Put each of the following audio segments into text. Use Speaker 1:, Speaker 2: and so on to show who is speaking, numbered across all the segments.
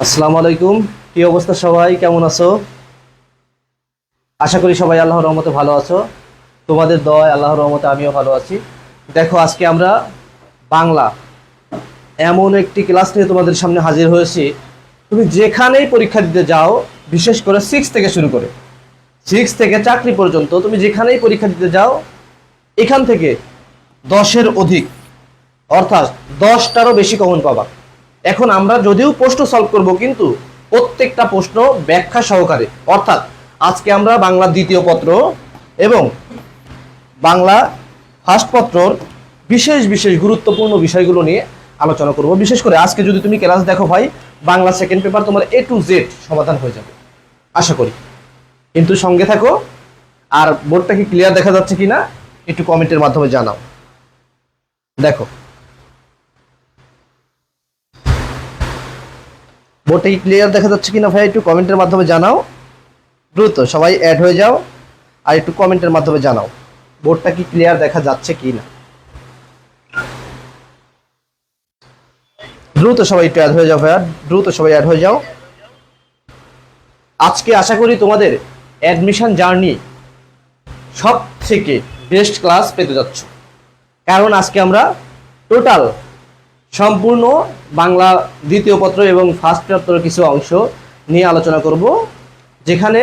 Speaker 1: আসসালামু আলাইকুম। কি অবস্থা, সবাই কেমন আছো? আশা করি সবাই আল্লাহর রহমতে ভালো আছো। তোমাদের দয়ায় আল্লাহর রহমতে আমিও ভালো আছি। দেখো, আজকে আমরা বাংলা এমন একটি ক্লাস নিয়ে তোমাদের সামনে হাজির হয়েছি। তুমি যেখানেই পরীক্ষা দিতে যাও, বিশেষ করে সিক্স থেকে চাকরি পর্যন্ত, তুমি যেখানেই পরীক্ষা দিতে যাও, এখান থেকে 10-এর অধিক, অর্থাৎ 10টারও বেশি কমন পাবা। এখন আমরা যদিও প্রশ্ন সলভ করব, কিন্তু প্রত্যেকটা প্রশ্ন ব্যাখ্যা সহকারে, অর্থাৎ আজকে আমরা বাংলা দ্বিতীয় পত্র এবং বাংলা ফার্স্ট পত্রর বিশেষ বিশেষ গুরুত্বপূর্ণ বিষয়গুলো নিয়ে আলোচনা করব। বিশেষ করে আজকে যদি তুমি ক্লাস দেখো ভাই, বাংলা সেকেন্ড পেপার তোমার A to Z সমাধান হয়ে যাবে আশা করি। কিন্তু সঙ্গে থাকো। আর বোর্ডটা কি ক্লিয়ার দেখা যাচ্ছে কিনা একটু কমেন্টের মাধ্যমে জানাও। দেখো, বোর্ডটা কি ক্লিয়ার দেখা যাচ্ছে কিনা ভাই, একটু কমেন্টের মাধ্যমে জানাও। দ্রুত সবাই অ্যাড হয়ে যাও আর একটু কমেন্টের মাধ্যমে জানাও বোর্ডটা কি ক্লিয়ার দেখা যাচ্ছে কিনা। দ্রুত সবাই একটু অ্যাড হয়ে যাও ভাইয়া, দ্রুত সবাই অ্যাড হয়ে যাও। আজকে আশা করি তোমাদের অ্যাডমিশন জার্নি সব থেকে বেস্ট ক্লাস পেতে যাচ্ছ, কারণ আজকে আমরা টোটাল সম্পূর্ণ বাংলা দ্বিতীয় পত্র এবং ফার্স্ট পত্রের কিছু অংশ নিয়ে আলোচনা করব, যেখানে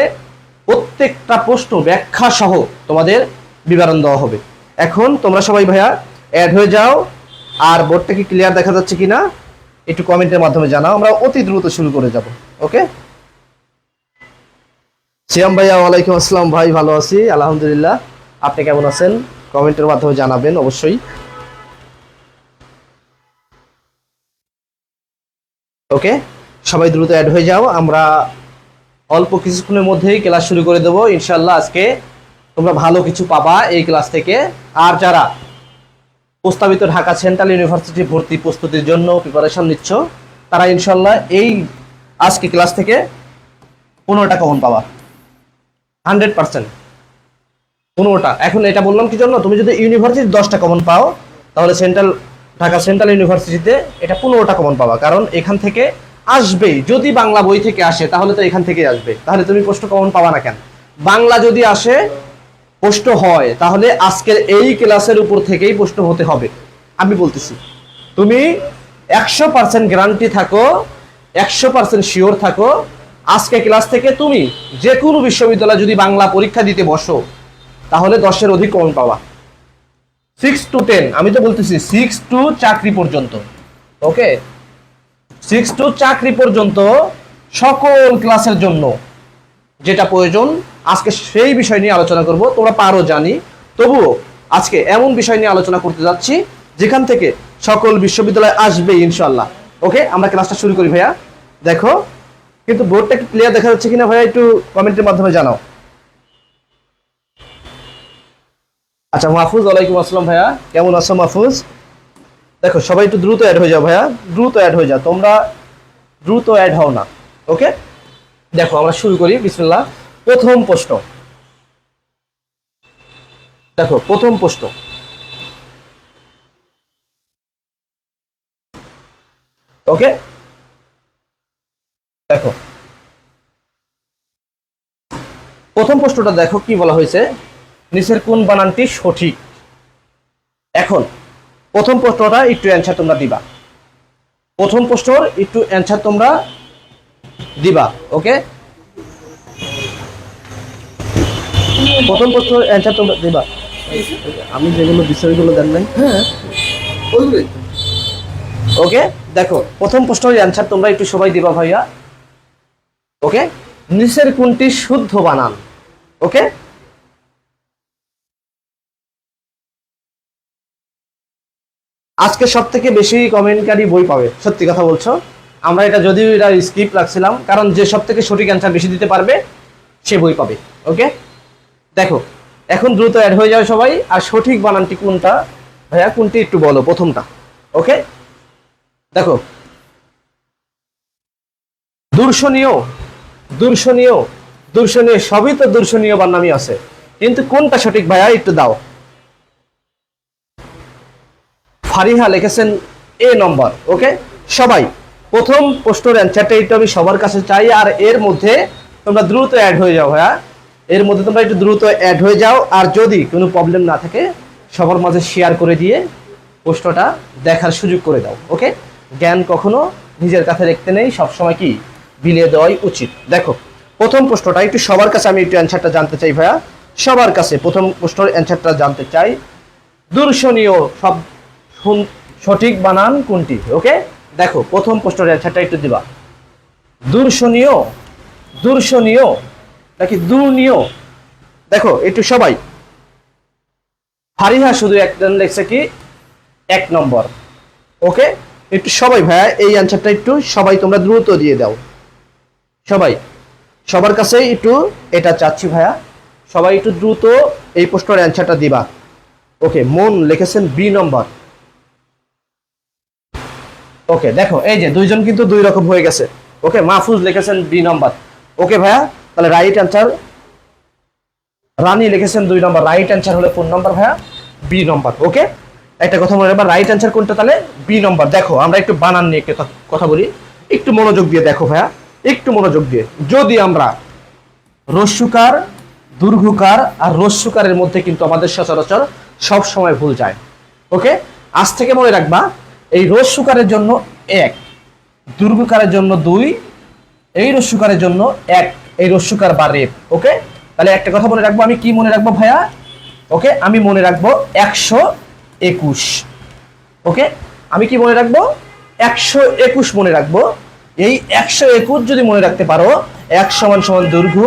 Speaker 1: প্রত্যেকটা প্রশ্ন ব্যাখ্যা সহ তোমাদের বিবরণ দেওয়া হবে। এখন তোমরা সবাই ভাইয়া অ্যাড হয়ে যাও। আর বোর্ডটা কি ক্লিয়ার দেখা যাচ্ছে কিনা একটু কমেন্টের মাধ্যমে জানাও। আমরা অতি দ্রুত শুরু করে যাব। ওকে, সিয়াম ভাইয়া, ওয়ালাইকুম আসসালাম ভাই, ভালো আছি আলহামদুলিল্লাহ। আপনি কেমন আছেন কমেন্টের মাধ্যমে জানাবেন অবশ্যই। ওকে, সবাই দ্রুত অ্যাড হয়ে যাও। আমরা অল্প কিছুক্ষণের মধ্যেই ক্লাস শুরু করে দেবো ইনশাল্লাহ। আজকে তোমরা ভালো কিছু পাবা এই ক্লাস থেকে। আর যারা প্রস্তাবিত ঢাকা সেন্ট্রাল ইউনিভার্সিটি ভর্তি প্রস্তুতির জন্য প্রিপারেশন নিচ্ছ, তারা ইনশাল্লাহ এই আজকে ক্লাস থেকে 15টা কমন পাবা, 100%। 15টা। এখন এটা বললাম কি জন্য, তুমি যদি ইউনিভার্সিটি 10টা কমন পাও, তাহলে ঢাকা সেন্ট্রাল ইউনিভার্সিটিতে এটা 15টা কমন পাবা, কারণ এখান থেকে আসবেই। যদি বাংলা বই থেকে আসে তাহলে তো এখান থেকেই আসবে, তাহলে তুমি প্রশ্ন কমন পাবা না কেন? বাংলা যদি আসে, প্রশ্ন হয়, তাহলে আজকের এই ক্লাসের উপর থেকেই প্রশ্ন হতে হবে। আমি বলতেছি, তুমি 100% গ্যারান্টি থাকো, 100% শিওর থাকো, আজকে ক্লাস থেকে তুমি যে কোনো বিশ্ববিদ্যালয়ে যদি বাংলা পরীক্ষা দিতে বসো, তাহলে 10-এর অধিক কমন পাওয়া। 6 to 10, আমি তো বলতেছি 6 to চাকরি পর্যন্ত। ওকে, 6 to চাকরি পর্যন্ত সকল ক্লাসের জন্য যেটা প্রয়োজন, আজকে সেই বিষয় নিয়ে আলোচনা করব। তোমরা পারো জানি, তবুও আজকে এমন বিষয় নিয়ে আলোচনা করতে যাচ্ছি যেখান থেকে সকল বিশ্ববিদ্যালয় আসবে ইনশাল্লাহ। ওকে, আমরা ক্লাসটা শুরু করি ভাইয়া। দেখো, কিন্তু বোর্ডটা কি ক্লিয়ার দেখা যাচ্ছে কিনা ভাইয়া, একটু কমেন্টের মাধ্যমে জানাও। আচ্ছা, মাহফুজ, ওয়ালাইকুম আসসালাম ভাইয়া, কেমন আছো মাহফুজ? দেখো, সবাই একটু দ্রুত অ্যাড হয়ে যাও ভাইয়া, দ্রুত অ্যাড হয়ে যাও, তোমরা দ্রুত অ্যাড হও না। ওকে, দেখো আমরা শুরু করি, বিসমিল্লাহ। প্রথম প্রশ্ন, দেখো প্রথম প্রশ্ন। ওকে, দেখো প্রথম প্রশ্নটা দেখো কি বলা হয়েছে, নিচের কোন বানানটি সঠিক। এখন প্রথম প্রশ্নটা একটু অ্যান্সার তোমরা দিবা, প্রথম প্রশ্নর একটু অ্যান্সার তোমরা দিবা। ওকে, প্রথম প্রশ্নের অ্যান্সার তোমরা দিবা। আমি যেগুলো বিষয়গুলো দেন নাই, হ্যাঁ ওকে। দেখো, প্রথম প্রশ্নের অ্যান্সার তোমরা একটু সবাই দিবা ভাইয়া। ওকে, নিচের কোনটি শুদ্ধ বানান। ওকে, আজকে সব থেকে বেশি কমেন্টকারী বই পাবে, সত্যি কথা বলছো। আমরা এটা যদিও এটা স্কিপ রাখছিলাম, কারণ যে সব থেকে সঠিক অ্যান্সার বেশি দিতে পারবে সে বই পাবে। ওকে, দেখো এখন দ্রুত অ্যাড হয়ে যাও সবাই। আর সঠিক বানানটি কোনটা ভাইয়া, কোনটি একটু বলো, প্রথমটা। ওকে, দেখো, দূষণীয়, দূষণীয়, দূষণীয়, সবই তো দূষণীয় বানানই আছে, কিন্তু কোনটা সঠিক ভাইয়া একটু দাও। ফারিহা লিখেছেন A নম্বর। ওকে, সবাই প্রথম প্রশ্নের অ্যান্সারটা একটু আমি সবার কাছে চাই, আর এর মধ্যে তোমরা দ্রুত অ্যাড হয়ে যাও ভাইয়া, এর মধ্যে তোমরা একটু দ্রুত অ্যাড হয়ে যাও। আর যদি কোনো প্রবলেম না থাকে সবার মাঝে শেয়ার করে দিয়ে প্রশ্নটা দেখার সুযোগ করে দাও। ওকে, জ্ঞান কখনো নিজের কাছে রাখতে নেই, সবসময় কি বিলিয়ে দেওয়াই উচিত। দেখো প্রথম প্রশ্নটা একটু সবার কাছে আমি একটু অ্যান্সারটা জানতে চাই ভাইয়া, সবার কাছে প্রথম প্রশ্নের অ্যান্সারটা জানতে চাই। দূষণীয় সব সঠিক বানান কোনটি? ওকে, দেখো প্রথম প্রশ্নের অ্যান্সারটা একটু দিবা। দূষণীয়, দূষণীয় নাকি দূরনীয়? দেখো একটু সবাই। ফারিহা শুধু একজন লেখছে কি 1 নম্বর। ওকে, একটু সবাই ভাইয়া এই অ্যান্সারটা একটু সবাই তোমরা দ্রুত দিয়ে দাও। সবাই, সবার কাছে একটু এটা চাচ্ছি ভাইয়া, সবাই একটু দ্রুত এই প্রশ্নের অ্যান্সারটা দিবা। ওকে, মন লিখেছেন বি নম্বর। ওকে, দেখো এই যে দুইজন কিন্তু দুই রকম হয়ে গেছে। ওকে, মাহফুজ লিখেছেন বি নম্বর। ওকে ভাইয়া, তাহলে রাইট অ্যান্সার রানী লিখেছেন 2 নম্বর। রাইট অ্যান্সার হলো কোন নম্বর ভাইয়া? বি নম্বর। ওকে, একটা কথা মনে রাখবা, রাইট অ্যান্সার কোনটা? তাহলে বি নম্বর। দেখো আমরা একটু বানান নিয়ে একটা কথা বলি, একটু মনোযোগ দিয়ে দেখো ভাইয়া, একটু মনোযোগ দিয়ে। যদি আমরা রস্যকার, দীর্ঘকার আর রস্যকারের মধ্যে কিন্তু আমাদের সচরাচর সব সময় ভুল যায়। ওকে, আজ থেকে মনে রাখবা, এই রস্যকারের জন্য 1, দীর্ঘকারের জন্য 2, এই রস্যকারের জন্য 1, এই রস্যকার বা রেপ। ওকে, তাহলে একটা কথা মনে রাখবো, আমি কি মনে রাখবো ভাইয়া? ওকে, আমি মনে রাখবো 121। ওকে, আমি কি মনে রাখবো? 121 মনে রাখবো। এই 121 যদি মনে রাখতে পারো, 1 সমান সমান দৈর্ঘ্য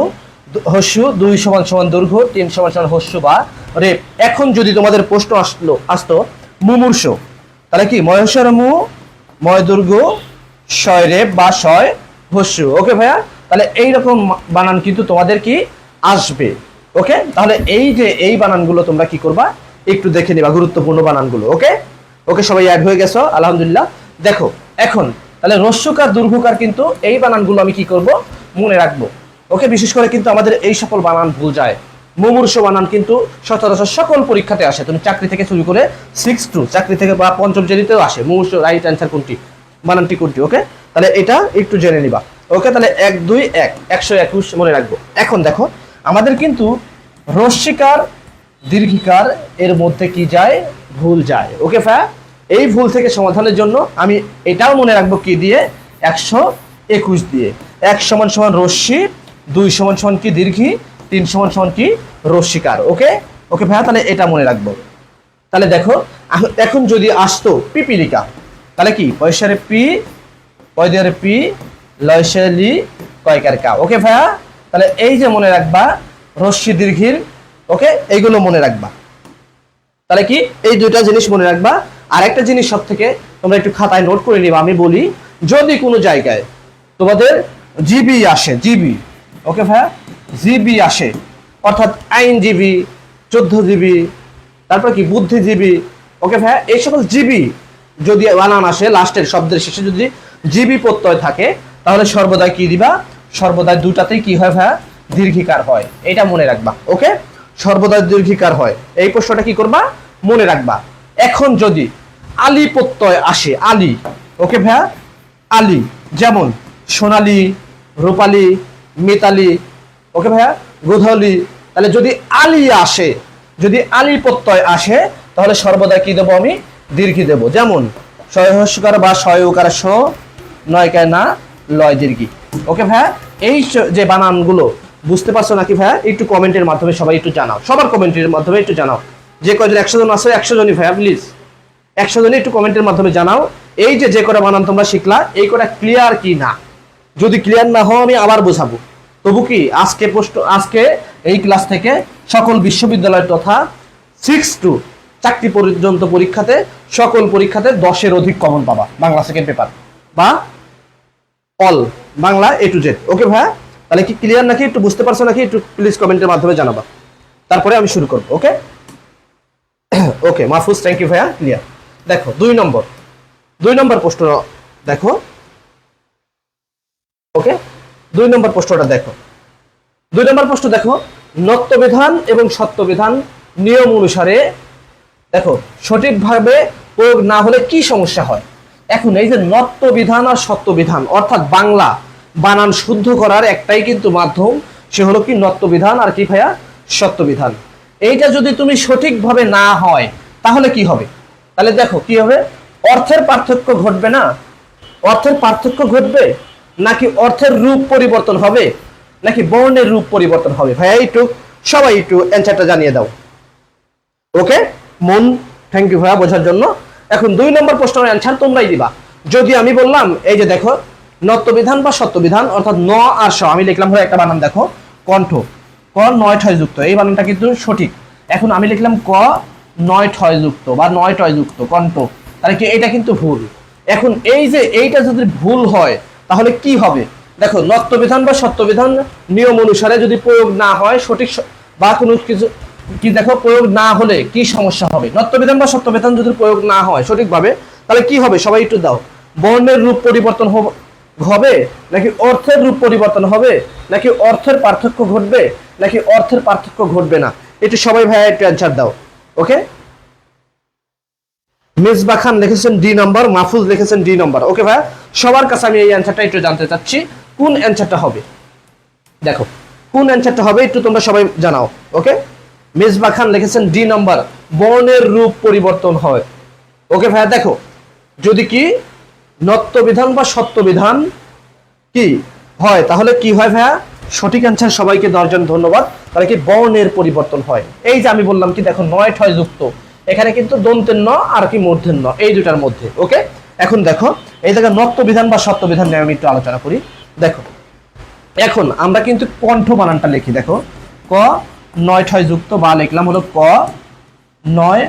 Speaker 1: হস্যু, 2 সমান সমান দৈর্ঘ্য, 3 সমান সমান হস্যু বা রেপ। এখন যদি তোমাদের প্রশ্ন আসতো মুমূর্ষ, তাহলে কি ময়স্বর মু, ময় দৈর্ঘ্য, শয় রেপ বা শয় হস্যু। ওকে ভাইয়া, তাহলে এইরকম বানান কিন্তু তোমাদের কি আসবে। ওকে, তাহলে এই যে এই বানানগুলো তোমরা কি করবা, একটু দেখে নিবা গুরুত্বপূর্ণ বানানগুলো। ওকে, ওকে সবাই অ্যাড হয়ে গেছো, আলহামদুলিল্লাহ। দেখো এখন তাহলে রস্যকার, দীর্ঘকার কিন্তু এই বানানগুলো আমি কি করব, মনে রাখবো। ওকে, বিশেষ করে কিন্তু আমাদের এই সকল বানান ভুল যায়। মুমূর্ষ বানান কিন্তু সচরাচর সকল পরীক্ষাতে আসে, তুমি চাকরি থেকে শুরু করে 6 টু চাকরি থেকে বা পঞ্চম শ্রেণীতেও আসে। মুমূর্ষ রাইট অ্যান্সার কোনটি, বানানটি কোনটি? ওকে, তাহলে এটা একটু জেনে নিবা। ওকে, তাহলে 1 2 1 121 মনে রাখবো। এখন দেখো আমাদের কিন্তু রস্যিকার, দীর্ঘিকার এর মধ্যে কি যায়, ভুল যায়। ওকে ভাইয়া, এই ভুল থেকে সমাধানের জন্য আমি এটাও মনে রাখবো কি দিয়ে, 121 দিয়ে। 1 সমান সমান রস্যি, 2 সমান সমান কি দীর্ঘি, 3 সমান সমান কি রস্যিকার। ওকে, ওকে ভাইয়া, তাহলে এটা মনে রাখবো। তাহলে দেখো এখন যদি আসতো পিপিলিকা, তাহলে কি পয়সারে পি, পয়দারে পি, লয়সারে লি, কয়কার কা। ওকে ভাইয়া, তাহলে এই যে মনে রাখবা রস্যি দীর্ঘির। ওকে, এইগুলো মনে রাখবা। তাহলে কি এই দুইটা জিনিস মনে রাখবা। আর একটা জিনিস সব থেকে তোমরা একটু খাতায় নোট করে নিবা, আমি বলি যদি কোনো জায়গায় তোমাদের জিবি আসে, জিবি, ওকে ভাইয়া, জিবি আসে অর্থাৎ আইনজীবী, 14 জিবি, তারপর কি বুদ্ধিজীবী। ওকে ভাইয়া, এই সকল জিবি যদি বানান আসে লাস্টের শব্দের শেষে যদি জিবি প্রত্যয় থাকে, তাহলে সর্বদাই কি দিবা, সর্বদাই দুটাতেই কি হয় ভাইয়া, দীর্ঘিকার হয়। এটা মনে রাখবা। ওকে, সর্বদাই দীর্ঘিকার হয়, এই প্রশ্নটা কি করবা, মনে রাখবা। এখন যদি আলী প্রত্যয় আসে, আলী, ওকে ভাইয়া, আলী, যেমন সোনালী, রূপালী, মিতালি, ওকে ভাইয়া, গোধূলি, তাহলে যদি আলী আসে, যদি আলী প্রত্যয় আসে, তাহলে সর্বদা কি দেবো, আমি দীর্ঘি দেবো। যেমন সহস্যকার বা শয় উকার স, নয়কার না, লয় দীর্ঘি। ওকে ভাইয়া, এই যে বানানগুলো বুঝতে পারছো নাকি ভাইয়া? একটু কমেন্টের মাধ্যমে সবাই একটু জানাও, সবার কমেন্টের মাধ্যমে একটু জানাও। যে কয়জন 100 জন আছে, 100 জনই ভাইয়া প্লিজ 100 জনই একটু কমেন্টের মাধ্যমে জানাও এই যে কটা বানান তোমরা শিখলা, এই কটা ক্লিয়ার কি না। যদি ক্লিয়ার না হও আমি আবার বোঝাবো। তবু কি আজকে এই ক্লাস থেকে সকল বিশ্ববিদ্যালয় তথা 6 টু চাকরি পর্যন্ত পরীক্ষাতে, সকল পরীক্ষাতে 10-এর অধিক কমন পাবা বাংলা সেকেন্ড পেপার বা all Bangla A to Z। ওকে ভাইয়া, তাহলে কি ক্লিয়ার নাকি, একটু বুঝতে পারছো নাকি, একটু প্লিজ কমেন্টের মাধ্যমে জানাবা, তারপরে আমি শুরু করবো। ওকে, ওকে মাহফুজ, থ্যাংক ইউ ভাইয়া, ক্লিয়ার। দেখো 2 নম্বর প্রশ্ন দেখো। ওকে, 2 নম্বর প্রশ্নটা দেখো। 2 নম্বর প্রশ্ন দেখো, নত্যবিধান এবং সত্যবিধান নিয়ম অনুসারে দেখো সঠিকভাবে প্রয়োগ না হলে কি সমস্যা হয়। এখন এই যে নত্ব বিধান আর সত্য বিধান, অর্থাৎ বাংলা বানান শুদ্ধ করার একটাই কিন্তু মাধ্যম, সে হলো কি নত্ব বিধান আর কি ভাইয়া সত্য বিধান। এইটা যদি তুমি সঠিকভাবে না হয় তাহলে কি হবে? তাহলে দেখো কি হবে, অর্থের পার্থক্য ঘটবে না? অর্থের পার্থক্য ঘটবে, নাকি অর্থের রূপ পরিবর্তন হবে, নাকি বর্ণের রূপ পরিবর্তন হবে? ভাইয়া একটু সবাই একটু অ্যান্সারটা জানিয়ে দাও। ওকে মন, থ্যাংক ইউ ভাইয়া বোঝার জন্য। এখন 2 নম্বর প্রশ্নের অ্যান্সার তোমরাই দিবা। যদি আমি বললাম এই যে দেখো নত্ব বিধান বা সত্য বিধান, অর্থাৎ ন আর স, আমি লিখলাম ভাই একটা বানান দেখো কণ্ঠ, ক 9 ঠয় যুক্ত, এই বানানটা কিন্তু সঠিক। এখন আমি লিখলাম ক 9 ঠয় যুক্ত বা 9 টয় যুক্ত কণ্ঠ, তাহলে কি এটা কিন্তু ভুল। এখন এই যে এইটা যদি ভুল হয় তাহলে কি হবে? দেখো নত্ব বিধান বা সত্য বিধান নিয়ম অনুসারে যদি প্রয়োগ না হয় সঠিক বা কোনো কিছু কি দেখো প্রয়োগ না হলে কি সমস্যা হবে? নত্ব বিধান বা সত্য বিধান যদি প্রয়োগ না হয় সঠিকভাবে তাহলে কি হবে? সবাই একটু দাও। বর্ণের রূপ পরিবর্তন হবে, নাকি অর্থের রূপ পরিবর্তন হবে, নাকি অর্থের পার্থক্য ঘটবে, নাকি অর্থের পার্থক্য ঘটবে না? একটু সবাই ভাইয়া একটু অ্যান্সার দাও। ওকে, মিসবা খান লিখেছেন ডি নম্বর, মাহফুজ লিখেছেন ডি নম্বর। ওকে ভাইয়া, সবার কাছে আমি এই অ্যান্সারটা একটু জানতে চাচ্ছি, কোন অ্যান্সারটা হবে? দেখো কোন অ্যান্সারটা হবে একটু তোমরা সবাই জানাও। ওকে, মিসবা খান লিখেছেন ডি নম্বর, বর্ণের রূপ পরিবর্তন হয়। ওকে ভাইয়া, দেখো যদি কি নত্ব বিধান বা সত্য বিধান কি হয় তাহলে কি হয় ভাইয়া? সঠিক অ্যান্সার সবাইকে 10 জন ধন্যবাদ। তাহলে কি বর্ণের পরিবর্তন হয়। এই যে আমি বললাম কি দেখো 9 ঠয় যুক্ত, এখানে কিন্তু দন্তের ন আর কি মূর্ধন্য ন, এই দুটার মধ্যে। ওকে, এখন দেখো এই জায়গায় নত্ব বিধান বা সত্য বিধান নিয়ে আমি একটু আলোচনা করি। দেখো এখন আমরা কিন্তু কণ্ঠ বানানটা লিখি, দেখো ক 9 ঠয় যুক্ত, বা লিখলাম হলো ক 9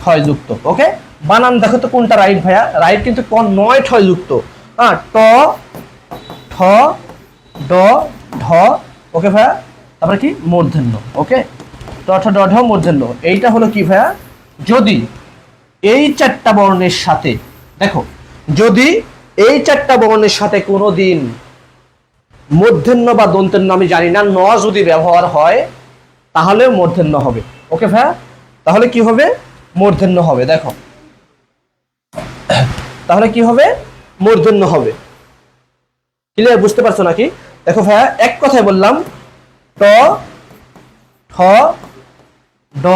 Speaker 1: ঠয় যুক্ত। ওকে, বানান দেখো তো কোনটা রাইট ভাইয়া? রাইট কিন্তু ক 9 ঠয় যুক্ত, হ্যাঁ ট ঠ ড ঢ। ওকে ভাইয়া, তারপরে কি মূর্ধন্য। ওকে, ট ঠ ড ঢ মূর্ধন্য, এইটা হলো কি ভাইয়া? যদি এই 4টা বর্ণের সাথে, দেখো যদি এই 4টা বর্ণের সাথে কোনোদিন মূর্ধন্য বা দন্তেন্য আমি জানি না ন যদি ব্যবহার হয় তাহলে মূর্ধন্য হবে। ওকে ভাইয়া, তাহলে কি হবে? মূর্ধন্য হবে। দেখো তাহলে কি হবে? মূর্ধন্য হবে। ক্লিয়ার, বুঝতে পারছো নাকি? দেখো ভাইয়া, এক কথায় বললাম ট ঠ ড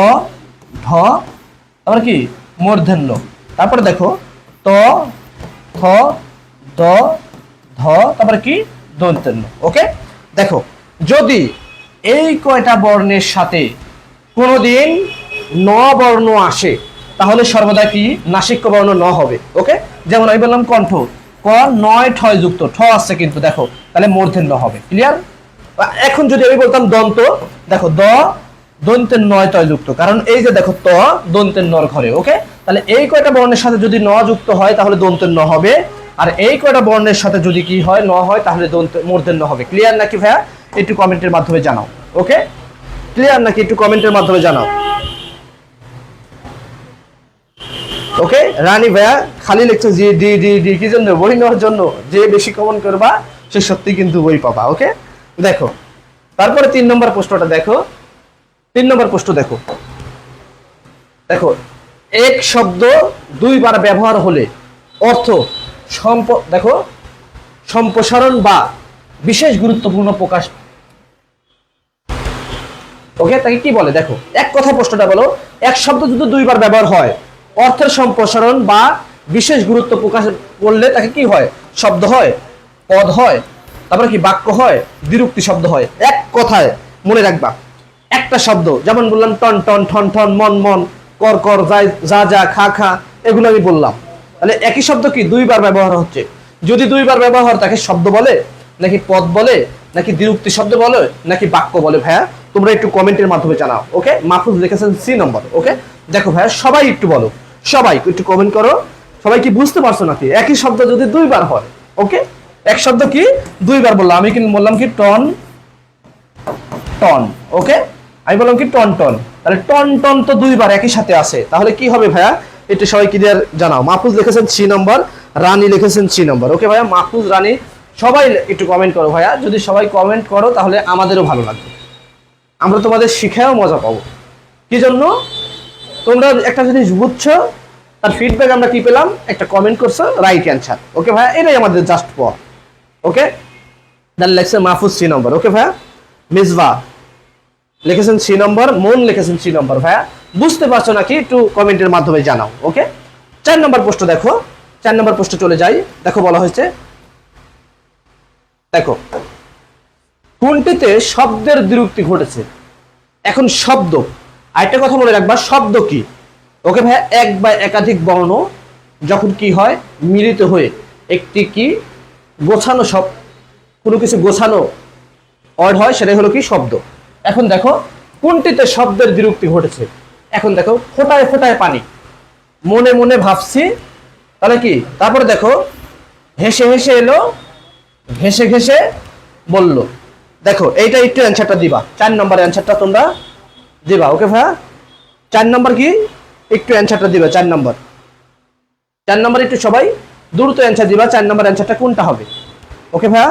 Speaker 1: ঢ, তারপরে কি মূর্ধন্য, তারপরে দেখো ত থ দ ধ, তারপরে কি দন্তেন্য। ওকে, দেখো যদি এই কয়টা বর্ণের সাথে কোনোদিন ন বর্ণ আসে তাহলে সর্বদা কি নাসিক্য বর্ণ ন হবে। ওকে, যেমন আমি বললাম কণ্ঠ ক 9 ঠয় যুক্ত, ঠ আসছে কিন্তু দেখো, তাহলে মূর্ধন্য হবে। ক্লিয়ার? এখন যদি আমি বলতাম দন্ত, দেখো দ দন্তের 9 টয় যুক্ত, কারণ এই যে দেখো ত দন্তের নর ঘরে। ওকে, তাহলে এই কয়টা বর্ণের সাথে যদি ন যুক্ত হয় তাহলে দন্তের ন হবে, আর এই কয়টা বর্ণের সাথে যদি কি হয় ন হয় তাহলে মূর্ধন্য হবে। ক্লিয়ার নাকি ভাইয়া? একটু কমেন্টের মাধ্যমে জানাও। ওকে, ক্লিয়ার নাকি? একটু কমেন্টের মাধ্যমে জানাও। ওকে, রানী ভাইয়া খালি লিখছো জি ডি ডি ডি, কি জন্য? বই নেওয়ার জন্য। যে বেশি কমেন্ট করবা সে সত্যি কিন্তু বই পাবা। ওকে, দেখো তারপরে 3 নম্বর প্রশ্নটা দেখো। 3 নম্বর প্রশ্ন দেখো, দেখো এক শব্দ 2 বার ব্যবহার হলে অর্থ দেখো সম্প্রসারণ বা বিশেষ গুরুত্বপূর্ণ প্রকাশ। ওকে, তাকে কি বলে? দেখো এক কথা প্রশ্নটা বলো, এক শব্দ যদি 2 বার ব্যবহার হয় অর্থের সম্প্রসারণ বা বিশেষ গুরুত্ব প্রকাশ করলে তাকে কি হয়? শব্দ হয়, পদ হয়, তারপরে কি বাক্য হয়, দ্বিরুক্তি শব্দ হয়। এক কথায় মনে রাখবা, একটা শব্দ যেমন বললাম টন টন, ঠন ঠন, মন মন, কর কর, যা যা, খা খা, এগুলো আমি বললাম। তাহলে একই শব্দ কি 2 বার ব্যবহার হচ্ছে। যদি 2 বার ব্যবহার তাকে শব্দ বলে, নাকি পদ বলে, নাকি দ্বিরুক্তি শব্দ বলে, নাকি বাক্য বলে? ভাইয়া তোমরা একটু কমেন্টের মাধ্যমে জানাও। ওকে, মাহফুজ লিখেছেন সি নম্বর। ওকে, দেখো ভাইয়া সবাই একটু বলো, সবাই একটু কমেন্ট করো। সবাই কি বুঝতে পারছো নাকি? একই শব্দ যদি 2 বার হয়, ওকে এক শব্দ কি 2 বার বললাম, আমি কিন্তু বললাম কি টন টন। ওকে, আমি বললাম কি টন টন, তাহলে টন টন তো 2 বার একই সাথে আছে, তাহলে কি হবে ভাইয়া? একটু সবাই ক্লিয়ার জানাও। মাহফুজ লিখেছেন সি নম্বর, রানী লিখেছেন সি নম্বর। ওকে ভাইয়া, মাহফুজ, রানী সবাই একটু কমেন্ট করো ভাইয়া। যদি সবাই কমেন্ট করো তাহলে আমাদেরও ভালো লাগবে, আমরা তোমাদের শিখায়ও মজা পাবো। কি জন্য? তোমরা একটা জিনিস বুঝছো তার ফিডব্যাক আমরা কি পেলাম, একটা কমেন্ট করছো রাইট অ্যান্সার। ওকে ভাইয়া, এটাই আমাদের জাস্ট পাওয়া। ওকে, দেন লেখছে মাহফুজ 3 নম্বর। ওকে ভাইয়া, মিসবা লিখেছেন 3 নম্বর, মন লিখেছেন 3 নম্বর। ভাইয়া বুঝতে পারছো নাকি একটু কমেন্টের মাধ্যমে জানাও। ওকে, 4 নম্বর প্রশ্ন দেখো, 4 নম্বর প্রশ্ন চলে যাই। দেখো বলা হয়েছে, দেখো কোনটিতে শব্দের দ্বিরুক্তি ঘটেছে। এখন শব্দ, আরেকটা কথা মনে রাখবা, শব্দ কি? ওকে ভাইয়া, এক বা একাধিক বর্ণ যখন কি হয় মিলিত হয়ে একটি কি গোছানো, সব কোনো কিছু গোছানো ওয়ার্ড হয়, সেটাই হলো কি শব্দ। এখন দেখো কোনটিতে শব্দের দ্বিরুক্তি ঘটেছে। এখন দেখো ফোটায় ফোটায় পানি, মনে মনে ভাবছি, তাহলে কি? তারপরে দেখো হেসে হেসে এলো, ঘেসে ঘেসে বলল। দেখো এইটা একটু অ্যান্সারটা দিবা, 4 নম্বর অ্যান্সারটা তোমরা দিবা। ওকে ভাইয়া, 4 নম্বর কি একটু অ্যান্সারটা দিবা, 4 নম্বর, 4 নম্বর একটু সবাই দ্রুত অ্যান্সার দিবা। 4 নম্বর অ্যান্সারটা কোনটা হবে? ওকে ভাইয়া,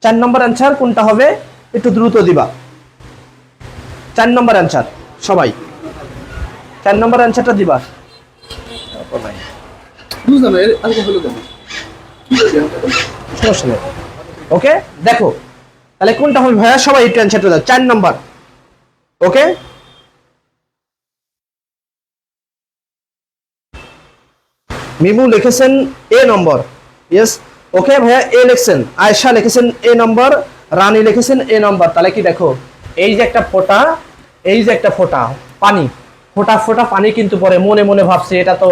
Speaker 1: 4 নম্বর অ্যান্সার কোনটা হবে একটু দ্রুত দিবা। 4 নম্বর অ্যান্সার সবাই 4 নম্বর অ্যান্সারটা দিবা। সমস্যা নেই। ওকে, দেখো তাহলে কোনটা হবে ভাইয়া, সবাই একটু অ্যান্সারটা দাও। 4 নম্বর। ওকে, মিমু লিখেছেন এ নম্বর। ইয়েস, ওকে ভাইয়া, এ লিখছেন। আয়েশা লিখেছেন এ নম্বর, রানী লিখেছেন এ নম্বর। তাহলে কি দেখো, এই যে একটা ফোঁটা, এই যে একটা ফোঁটা পানি, ফোঁটা ফোঁটা পানি কিন্তু পরে মনে মনে ভাবছে, এটা তো,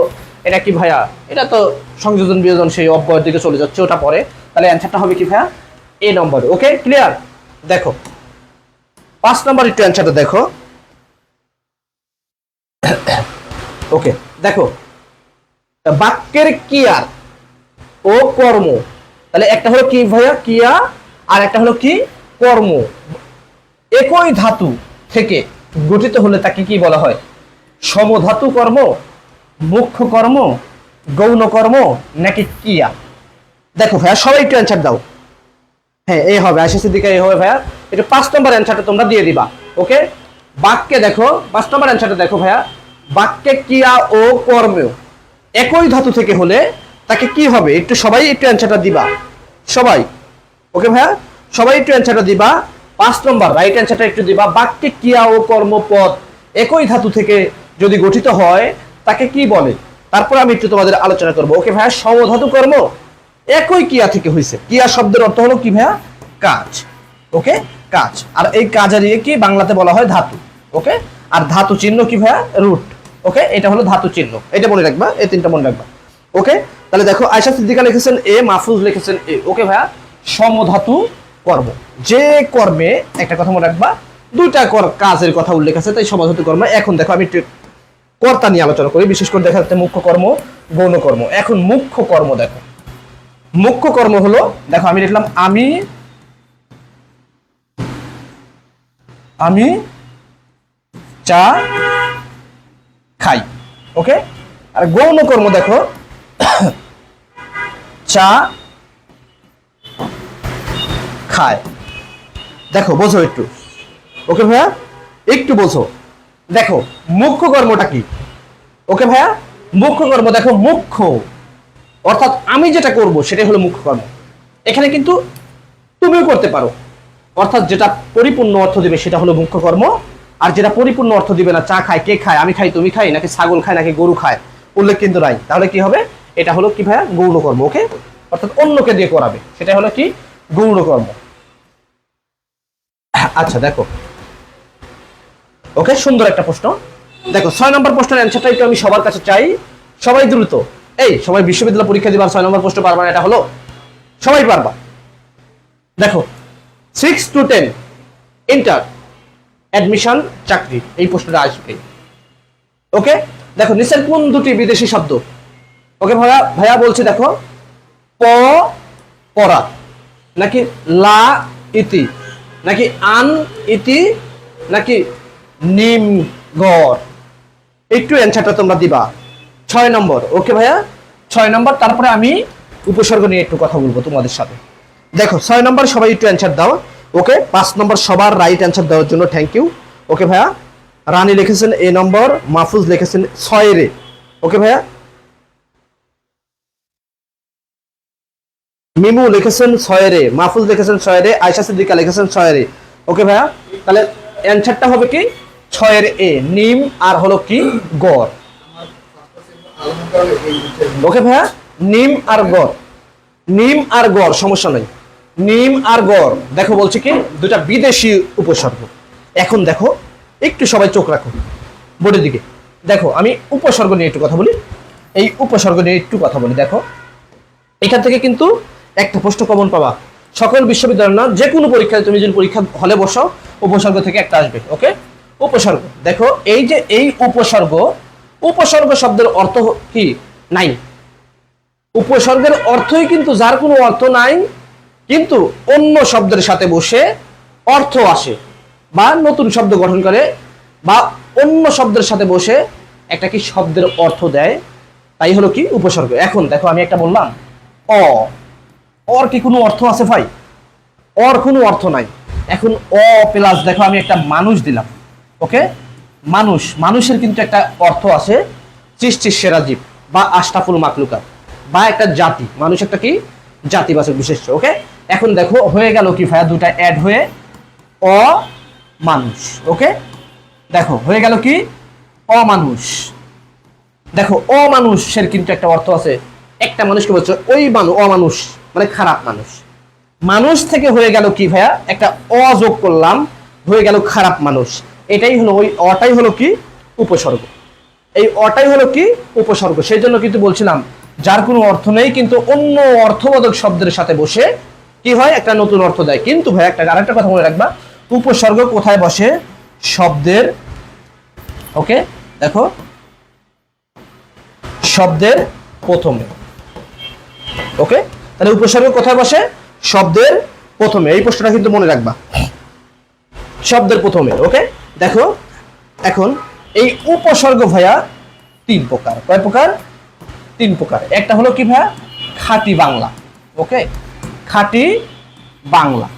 Speaker 1: এটা কি ভাইয়া, এটা তো সংযোজন বিয়োজন সেই অব্যয়ের দিকে চলে যাচ্ছে, ওটা পরে। তাহলে অ্যান্সারটা হবে কি ভাইয়া, এ নম্বর। ওকে, ক্লিয়ার? দেখো 5 নম্বর একটু অ্যান্সারটা দেখো। ওকে, দেখো বাক্যের ক্রিয়ার ও কর্ম, তাহলে একটা হলো কি ভাইয়া ক্রিয়া, আর একটা হলো কি কর্ম, একই ধাতু থেকে গঠিত হলে তাকে কি বলা হয়? সমধাতু কর্ম, মুখ্য কর্ম, গৌণ কর্ম, নাকি ক্রিয়া? দেখো ভাইয়া সবাই একটু অ্যান্সার দাও। হ্যাঁ, এই হবে, আশিস দিকে এই হবে ভাইয়া। এটা 5 নম্বর অ্যান্সারটা তোমরা দিয়ে দিবা। ওকে, বাক্যে দেখো 5 নম্বর অ্যান্সারটা দেখো ভাইয়া, বাক্যে ক্রিয়া ও কর্ম একই ধাতু থেকে হলে তাকে কি হবে? একটু সবাই একটু অ্যান্সারটা দিবা সবাই। ওকে ভাইয়া, সবাই একটু অ্যান্সারটা দিবা। 5 নম্বর রাইট অ্যান্সারটা একটু দিবা। বাক্যে ক্রিয়া ও কর্মপদ একই ধাতু থেকে যদি গঠিত হয় তাকে কি বলে? তারপর আমি একটু তোমাদের আলোচনা করবো। ওকে ভাইয়া, সমধাতু কর্ম একই ক্রিয়া থেকে হয়েছে। ক্রিয়া শব্দের অর্থ হলো কি ভাইয়া? কাজ। ওকে, কাজ। আর এই কাজের কি বাংলাতে বলা হয় ধাতু। ওকে, আর ধাতু চিহ্ন কি ভাইয়া? রুট। ওকে, এটা হলো ধাতু চিহ্ন, এটা মনে রাখবা, এই 3টা মনে রাখবা। ওকে, তাহলে দেখো আয়েশা সিদ্দিকা লিখেছেন এ, মাহফুজ লিখেছেন এ। ওকে ভাইয়া, সমধাতু কর্ম, যে কর্মে একটা কথা মনে রাখবা, 2টা কাজের কথা উল্লেখ আছে, তাই সমধাতু কর্ম। এখন দেখো আমি একটু কর্তা নিয়ে আলোচনা করি, বিশেষ করে দেখা যাচ্ছে মুখ্য কর্ম, গৌণ কর্ম। এখন মুখ্য কর্ম দেখো, মুখ্য কর্ম হলো, দেখো আমি লিখলাম আমি চা খাই। ওকে, আর গৌণ কর্ম দেখো চা খায়। দেখো বোঝো একটু। ওকে ভাইয়া, একটু বোঝো। দেখো মুখ্য কর্মটা কি? ওকে ভাইয়া, মুখ্য কর্ম দেখো, মুখ্য অর্থাৎ আমি যেটা করব সেটাই হলো মুখ্য কর্ম। এখানে কিন্তু তুমিও করতে পারো, অর্থাৎ যেটা পরিপূর্ণ অর্থ দিবে সেটা হলো মুখ্য কর্ম, আর যেটা পরিপূর্ণ অর্থ দিবে না, চা খায়, কে খায়, আমি খাই, তুমি খাই, নাকি ছাগল খায়, নাকি গরু খায়, উল্লেখ কিন্তু নাই, তাহলে কি হবে? এটা হলো কি ভাইয়া? গৌণ কর্ম। ওকে, অর্থাৎ অন্যকে দিয়ে করাবে, সেটা হলো কি? গৌণ কর্ম। আচ্ছা দেখো, ওকে, সুন্দর একটা প্রশ্ন। দেখো 6 নম্বর প্রশ্নের অ্যান্সারটা একটু আমি সবার কাছে চাই, সবাই দ্রুত। এই সবাই বিশ্ববিদ্যালয় পরীক্ষা দিবার 6 নম্বর প্রশ্ন পারবা না, এটা হলো সবাই পারবা। দেখো 6 to 10 ইন্টার অ্যাডমিশন চাকরি, এই প্রশ্নটা আসবে। ওকে, দেখো নিচের কোন 2টি বিদেশি শব্দ? ওকে ভাইয়া, ভাইয়া বলছে দেখো, প পরা, নাকি লা ইতি, নাকি আন ইতি, নাকি নিম গড়? একটু অ্যান্সারটা তোমরা দিবা। 6 নম্বর। ওকে ভাইয়া, 6 নম্বর। তারপরে আমি উপসর্গ নিয়ে একটু কথা বলবো তোমাদের সাথে। দেখো 6 নম্বর সবাই একটু অ্যান্সার দাও। ওকে, 5 নম্বর সবার রাইট অ্যান্সার দেওয়ার জন্য থ্যাংক ইউ। ওকে ভাইয়া, রানী লিখেছেন এ নম্বর, মাহফুজ লিখেছেন 6 রে। ওকে ভাইয়া, মিমু লিখেছেন 6 রে, মাহফুজ লিখেছেন 6 রে, আয়েশা সিদ্দিকা লিখেছেন 6 রে। ওকে ভাইয়া, তাহলে অ্যানসারটা হবে কি 6 এর এ, নিম আর হলো কি গড়। ওকে ভাইয়া, নিম আর গড়, নিম আর গড় সমস্যা নাই। নিম আর গড় দেখো বলছে কি দুটা বিদেশি উপসর্গ। এখন দেখো একটু সবাই চোখ রাখো বোর্ডের দিকে। দেখো আমি উপসর্গ নিয়ে একটু কথা বলি, এই উপসর্গ নিয়ে একটু কথা বলি। দেখো এখান থেকে কিন্তু একটা প্রশ্ন কমন পাবা, সকল বিশ্ববিদ্যালয় না, যে কোনো পরীক্ষায় তুমি যদি পরীক্ষা হলে বসো উপসর্গ থেকে একটা আসবে। ওকে, উপসর্গ দেখো, এই যে এই উপসর্গ, উপসর্গ শব্দের অর্থ কি নাই। উপসর্গের অর্থই কিন্তু যার কোনো অর্থ নাই, কিন্তু অন্য শব্দের সাথে বসে অর্থ আসে বা নতুন শব্দ গঠন করে বা অন্য শব্দের সাথে বসে একটা কি শব্দের অর্থ দেয়, তাই হলো কি উপসর্গ। এখন দেখো আমি একটা বললাম অ, অর কি কোনো অর্থ আছে ভাই? অর কোনো অর্থ নাই। এখন অ প্লাস দেখো আমি একটা মানুষ দিলাম। ওকে, মানুষ, মানুষের কিন্তু একটা অর্থ আছে, সৃষ্টির সেরা জীব বা আশরাফুল মাখলুকাত বা একটা জাতি। মানুষ একটা কি জাতিবাচক বিশেষ্য। ওকে, এখন দেখো হয়ে গেল কি ভাইয়া, দুটা অ্যাড হয়ে অমানুষ। ওকে, দেখো হয়ে গেল কি অমানুষ। দেখো অমানুষের কিন্তু একটা অর্থ আছে, একটা মানুষকে বলছো ওই মানুষ অমানুষ মানে খারাপ মানুষ। মানুষ থেকে হয়ে গেল কি ভাইয়া, একটা অযোগ করলাম, হয়ে গেল খারাপ মানুষ। এটাই হলো ওই অটাই হলো কি উপসর্গ, এই অটাই হলো কি উপসর্গ। সেই জন্য কিন্তু বলছিলাম যার কোনো অর্থ নেই কিন্তু অন্য অর্থবোধক শব্দের সাথে বসে কি হয় একটা নতুন অর্থ দেয়। কিন্তু ভাই একটা আরেকটা কথা মনে রাখবা, উপসর্গ কোথায় বসে? শব্দের, ওকে দেখো শব্দের প্রথমে। ওকে, তাহলে উপসর্গ কোথায় বসে? শব্দের প্রথমে। এই প্রশ্নটা কিন্তু মনে রাখবা, শব্দের প্রথমে। ওকে, দেখো এখন এই উপসর্গ ভাইয়া তিন প্রকার। কয় প্রকার? তিন প্রকার। একটা হলো কি ভাইয়া খাঁটি বাংলা। ওকে, খাঁটি বাংলা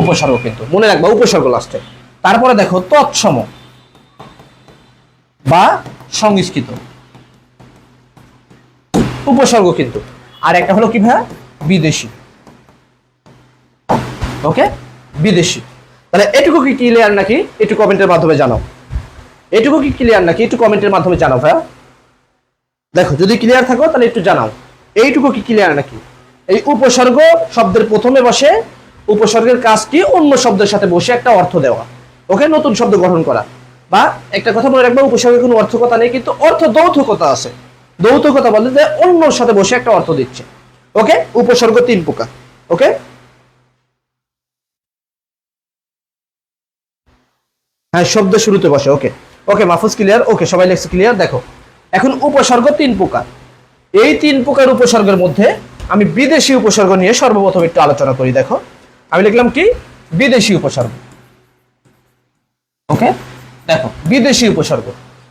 Speaker 1: উপসর্গ কিন্তু মনে রাখবা, উপসর্গ লাস্টে। তারপরে দেখো তৎসম বা সংস্কৃত উপসর্গ কিন্তু। আর একটা হলো কি ভাইয়া বিদেশি। ওকে, বিদেশি। তাহলে এটুকু কি ক্লিয়ার নাকি একটু কমেন্টের মাধ্যমে জানাও। এটুকু কি ক্লিয়ার নাকি একটু কমেন্টের মাধ্যমে জানাও ভাইয়া। দেখো যদি ক্লিয়ার থাকো তাহলে একটু জানাও এইটুকু কি ক্লিয়ার নাকি। এই উপসর্গ শব্দের প্রথমে বসে, উপসর্গের কাজ কি অন্য শব্দের সাথে বসে একটা অর্থ দেওয়া। ওকে, নতুন শব্দ গঠন করা। বা একটা কথা মনে রাখবা, উপসর্গের কোনো অর্থকতা নেই কিন্তু অর্থ যৌথকতা আছে। যৌথকতা বলে যে অন্যর সাথে বসে একটা অর্থ দিচ্ছে। ওকে, উপসর্গ তিন প্রকার। ওকে, হ্যাঁ শব্দ শুরুতে বসে। ওকে ওকে মাহফুজ ক্লিয়ার। ওকে সবাই লেখছে ক্লিয়ার। দেখো এখন উপসর্গ তিন প্রকার। এই তিন প্রকার উপসর্গের মধ্যে আমি বিদেশি উপসর্গ নিয়ে সর্বপ্রথম একটু আলোচনা করি। দেখো আমি লিখলাম কি বিদেশি উপসর্গ। ওকে, দেখো বিদেশি উপসর্গ,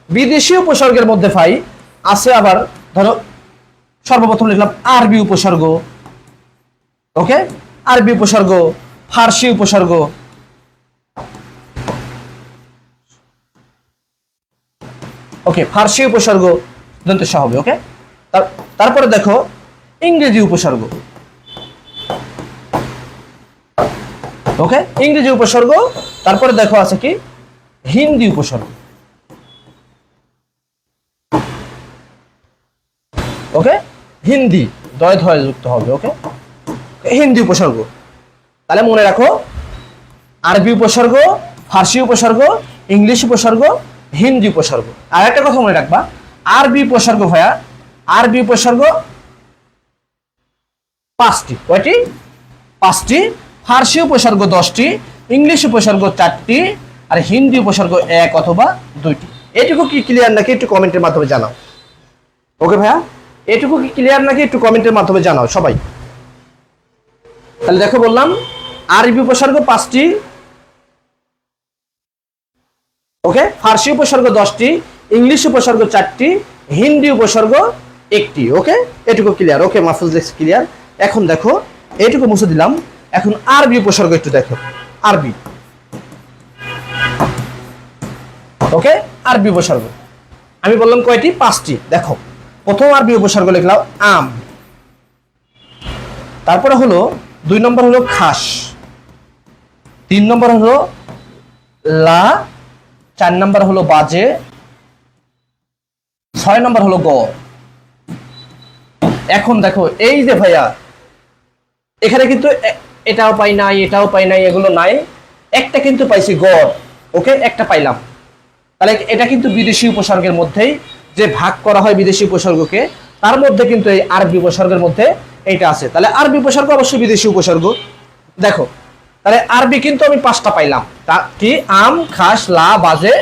Speaker 1: বিদেশি উপসর্গের মধ্যে ভাই আছে আবার ধরো সর্বপ্রথম লিখলাম আরবি উপসর্গ। ওকে, আরবি উপসর্গ, ফার্সি উপসর্গ। ওকে, ফার্সি উপসর্গ দন্ত স হবে। ওকে, তারপরে দেখো ইংরেজি উপসর্গ। ওকে, ইংরেজি উপসর্গ। তারপরে দেখো আছে কি হিন্দি উপসর্গ। ওকে, হিন্দি দয় ধয় যুক্ত হবে। ওকে, হিন্দি উপসর্গ। তাহলে মনে রাখো আরবি উপসর্গ, ফার্সি উপসর্গ, ইংলিশ উপসর্গ, হিন্দি উপসর্গ। আর একটা কথা মনে রাখবা, আরবি উপসর্গ ভাইয়া, আরবি উপসর্গ পাঁচটি। কয়টি? পাঁচটি। ফার্সি উপসর্গ 10টি, ইংলিশ উপসর্গ 4টি, আর হিন্দি উপসর্গ 1 অথবা 2টি। এটুকু কি ক্লিয়ার নাকি একটু কমেন্টের মাধ্যমে জানাও। ওকে ভাইয়া, এটুকু কি ক্লিয়ার নাকি একটু কমেন্টের মাধ্যমে জানাও সবাই। তাহলে দেখো বললাম আরবি উপসর্গ 5টি, ওকে, ফার্সি উপসর্গ 10টি, ইংলিশ উপসর্গ 4টি, হিন্দি উপসর্গ 1টি। ওকে, এটুকু ক্লিয়ার। ওকে মাহফুজ ক্লিয়ার। এখন দেখো এইটুকু মুছে দিলাম, এখন আরবি উপসর্গ একটু দেখো। আরবি, ওকে, আরবি উপসর্গ আমি বললাম কয়টি? 5টি। দেখো প্রথম আরবি উপসর্গ লিখলাম আম। তারপরে হলো 2 নম্বর হলো খাস, 3 নম্বর হলো লা, 4 নম্বর হলো বাজে, 6 নম্বর হলো গ। এখন দেখো এই যে ভাইয়া এখানে কিন্তু এটাও পাই নাই, এটাও পাই নাই, এগুলো নাই, একটা কিন্তু পাইছি গ। ওকে, একটা পাইলাম। তাহলে এটা কিন্তু বিদেশি উপসর্গের মধ্যেই যে ভাগ করা হয় বিদেশি উপসর্গকে, তার মধ্যে কিন্তু এই আরবি উপসর্গের মধ্যে এইটা আছে। তাহলে আরবি উপসর্গ অবশ্যই বিদেশি উপসর্গ। দেখো তাহলে আরবি কিন্তু আমি 5টা পাইলাম, তা কি আম, খাস, লা, বাজে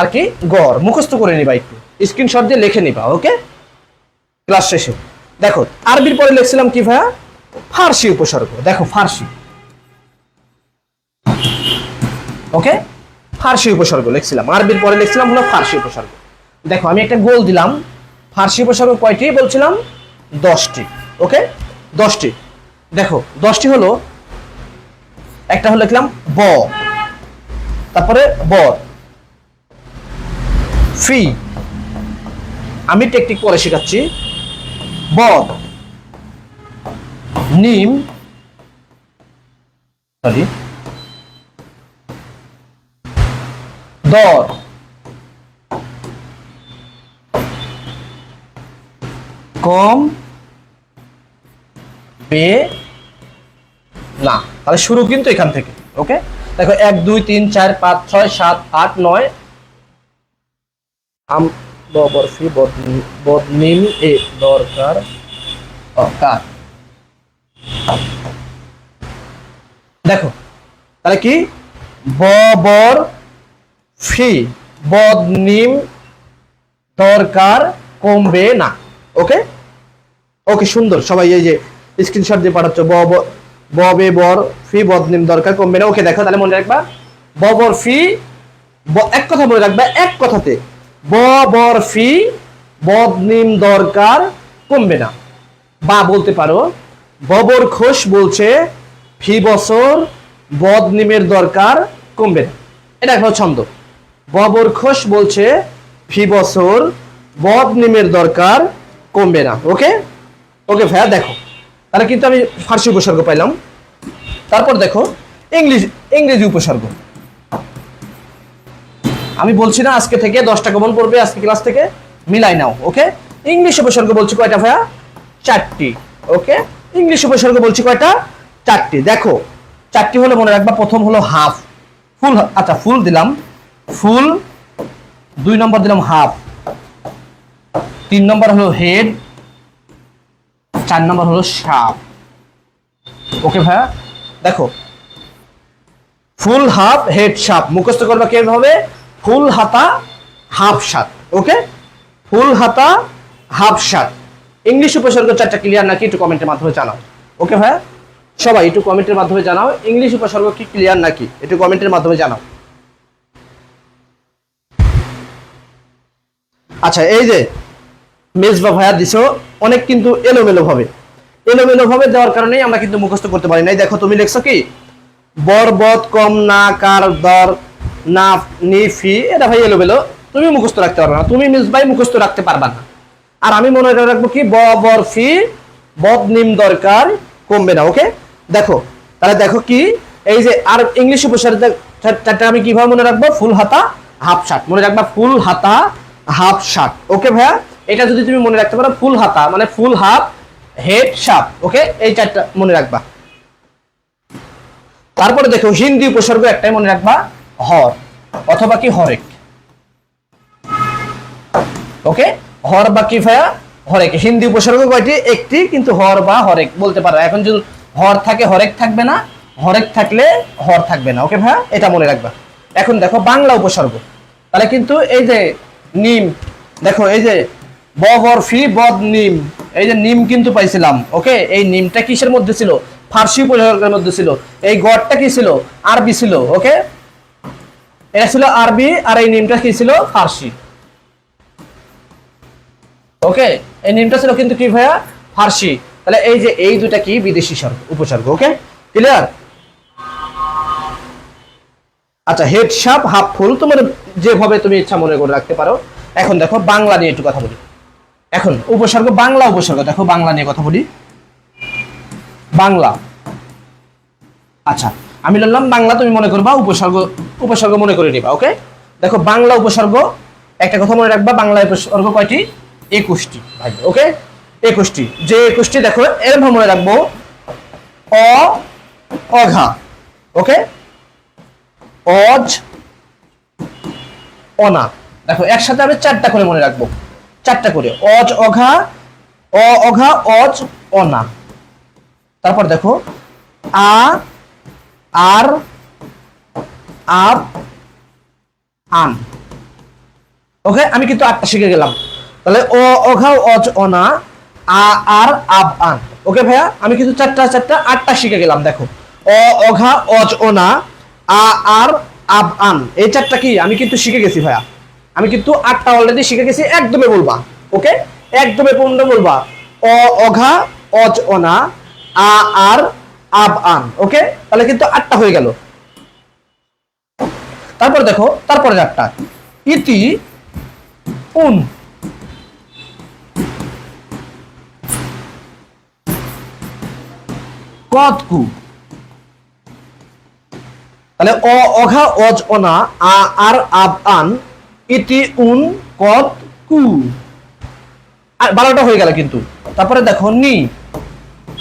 Speaker 1: আর কি গড়। মুখস্থ করে নিবা, একটু স্ক্রিনশট দিয়ে লিখে নিবা। ওকে, ক্লাস শেষে দেখো আরবির পরে লিখছিলাম কি ভাইয়া, ফার্সি উপসর্গ। দেখো ফার্সি, ওকে, ফার্সি উপসর্গ লিখছিলাম, আরবির পরে লিখছিলাম হলো ফার্সি উপসর্গ। দেখো আমি একটা গোল দিলাম, ফার্সি উপসর্গ কয়টি বলছিলাম, 10টি। ওকে, 10টি। দেখো 10টি হলো, একটা হলো লিখলাম ব, তারপরে বর, ফি, আমি টেকনিক পরে শেখাচ্ছি, বদ, নিম, সরি, দর, কম, বে, না। তাহলে শুরু কিন্তু এখান থেকে। ওকে, দেখো 1 2 3 4 5 6 7 8 9, আম, বরফি, বদনিম, এ দরকার, কার। দেখো তাহলে কি বর ফি, বদনিম, দরকার, কমবে না। ওকে, ওকে, সুন্দর। সবাই এই যে স্ক্রিনশট দিয়ে পাঠাচ্ছ, ববে বর ফি, বদনিম, দরকার, কমবে না। ওকে, দেখো তাহলে মনে রাখবা বর ফি, এক কথা মনে রাখবা, এক কথাতে বর ফি, বদনিম, দরকার, কমবে না। বা বলতে পারো ববর খোশ বলছে ফি বছর, বদনিমের দরকার, কমবে না। এটা একটা ছন্দ। ববর খোশ বলছে ফি বছর, বদনিমের দরকার, কমবে না। ওকে, ওকে ভাইয়া। দেখো তাহলে কিন্তু আমি ফার্সি উপসর্গ পাইলাম। তারপর দেখো ইংরেজি উপসর্গ। আমি বলছি না আজকে থেকে 10টা কমন পড়বে আজকে ক্লাস থেকে, মিলাই নাও। ওকে, ইংলিশ উপসর্গ বলছি কয়টা ভাইয়া, 4টি। ওকে, ইংলিশ উপসর্গ বলছি কয়টা, 4টি। দেখো 4টি হলো মনে রাখবা, প্রথম হলো হাফ, ফুল, আচ্ছা ফুল দিলাম, ফুল, 2 নম্বর দিলাম হাফ, 3 নম্বর হলো হেড, 4 নম্বর হলো শাপ। ওকে ভাইয়া, দেখো ফুল, হাফ, হেড, শাপ মুখস্থ করবা কিভাবে, ফুল হাতা, হাফ শার্ট। ওকে, ফুল হাতা, হাফ শার্ট। ইংলিশ উপসর্গ 4টা ক্লিয়ার নাকি একটু কমেন্টের মাধ্যমে জানাও। ওকে ভাইয়া, সবাই একটু কমেন্টের মাধ্যমে জানাও ইংলিশ উপসর্গ কি ক্লিয়ার নাকি, একটু কমেন্টের মাধ্যমে জানাও। আচ্ছা, এই যে মেজবা ভাইয়া দিছো অনেক কিন্তু এলোমেলো ভাবে দেওয়ার কারণেই আমরা কিন্তু মুখস্থ করতে পারি নাই। দেখো তুমি লিখছো কি বরবত, কম, না, কার, দর, না, নি, ফি, এটা ভাই এলোমেলো, তুমি মুখস্থ রাখতে পারবে না, তুমি মেজবাই মুখস্থ রাখতে পারবা না। আর আমি মনে রাখবো কি বর ফি, বদনিম, দরকার, কমবে না। ওকে, দেখো তাহলে দেখো কি এই যে আর ইংলিশ উপসর্গ 4টা আমি কিভাবে মনে রাখবো, ফুল হাতা, হাফ শার্ট মনে রাখবা, ফুল হাতা, হাফ শার্ট। ওকে ভাইয়া, এটা যদি তুমি মনে রাখতে পারো, ফুল হাতা মানে ফুল হাফ, হেড, শার্ট। ওকে, এই 4টা মনে রাখবা। তারপরে দেখো হিন্দি উপসর্গ একটাই মনে রাখবা, হর অথবা কি হরেক। ওকে, হর বা কি ভাইয়া, হরেক। হিন্দি উপসর্গ কয়টি, একটি, কিন্তু হর বা হরেক বলতে পারো। এখন যদি হর থাকে হরেক থাকবে না, হরেক থাকলে হর থাকবে না। ওকে ভাইয়া, এটা মনে রাখবা। এখন দেখো বাংলা উপসর্গ, তাহলে কিন্তু এই যে নিম, দেখো এই যে বর ফি, বদ নিম, এই যে নিম কিন্তু পাইছিলাম। ওকে, এই নিমটা কিসের মধ্যে ছিল, ফার্সি উপসর্গের মধ্যে ছিল। এই গড়টা কি ছিল, আরবি ছিল। ওকে, এটা ছিল আরবি, আর এই নিমটা কি ছিল, ফার্সি। ওকে, এই নিমটা ছিল কিন্তু কি ভাইয়া, ফার্সি। তাহলে এই যে এই দুটা কি বিদেশি উপসর্গ। ওকে, ক্লিয়ার। আচ্ছা, হেড, শাপ, হাফ, ফুল তোমার যেভাবে তুমি ইচ্ছা মনে করে রাখতে পারো। এখন দেখো বাংলা নিয়ে একটু কথা বলি। এখন উপসর্গ, বাংলা উপসর্গ, দেখো বাংলা নিয়ে কথা বলি। বাংলা। আচ্ছা, আমি বললাম বাংলা, তুমি মনে করবা উপসর্গ, উপসর্গ মনে করে নিবা। ওকে, দেখো বাংলা উপসর্গ, একটা কথা মনে রাখবা, বাংলা উপসর্গ কয়টি? 21টি ভাই। ওকে, 21টি। যে 21টি দেখো এরকম মনে রাখবো, অ, অঘা। ওকে, অজ, অনা। দেখো একসাথে আমি 4টা করে মনে রাখবো, 4টা করে। অজ, অঘা, অ, অঘা, অজ, অনা। তারপর দেখো আ, আর, আব, আন। ওকে, আমি কিন্তু 8টা শিখে গেলাম। তাহলে অ, অঘা, অজ, অনা, আ, আর, আব, আন। ওকে ভাইয়া, আমি কিন্তু 8টা শিখে গেলাম। দেখো অ, অঘা, অজ, অনা, আ, আর, আব, আন, এই 4টা কি আমি কিন্তু শিখে গেছি ভাইয়া। আমি কিন্তু 8টা অলরেডি শিখে গেছি। একদমই বলবা। ওকে, একদমই পূর্ণ বলবা। অ, অঘা, অজ, অনা, আ, আর, আব, আন। ওকে, তাহলে কিন্তু 8টা হয়ে গেল। তারপর দেখো তারপরে 8টা, ইতি, উন, কতকু। তাহলে অ, অঘা, অজ, অনা, আ, আর, আব, আন, ইতি, উন, কত, কু। 12টা হয়ে গেল কিন্তু। তারপরে দেখো নি,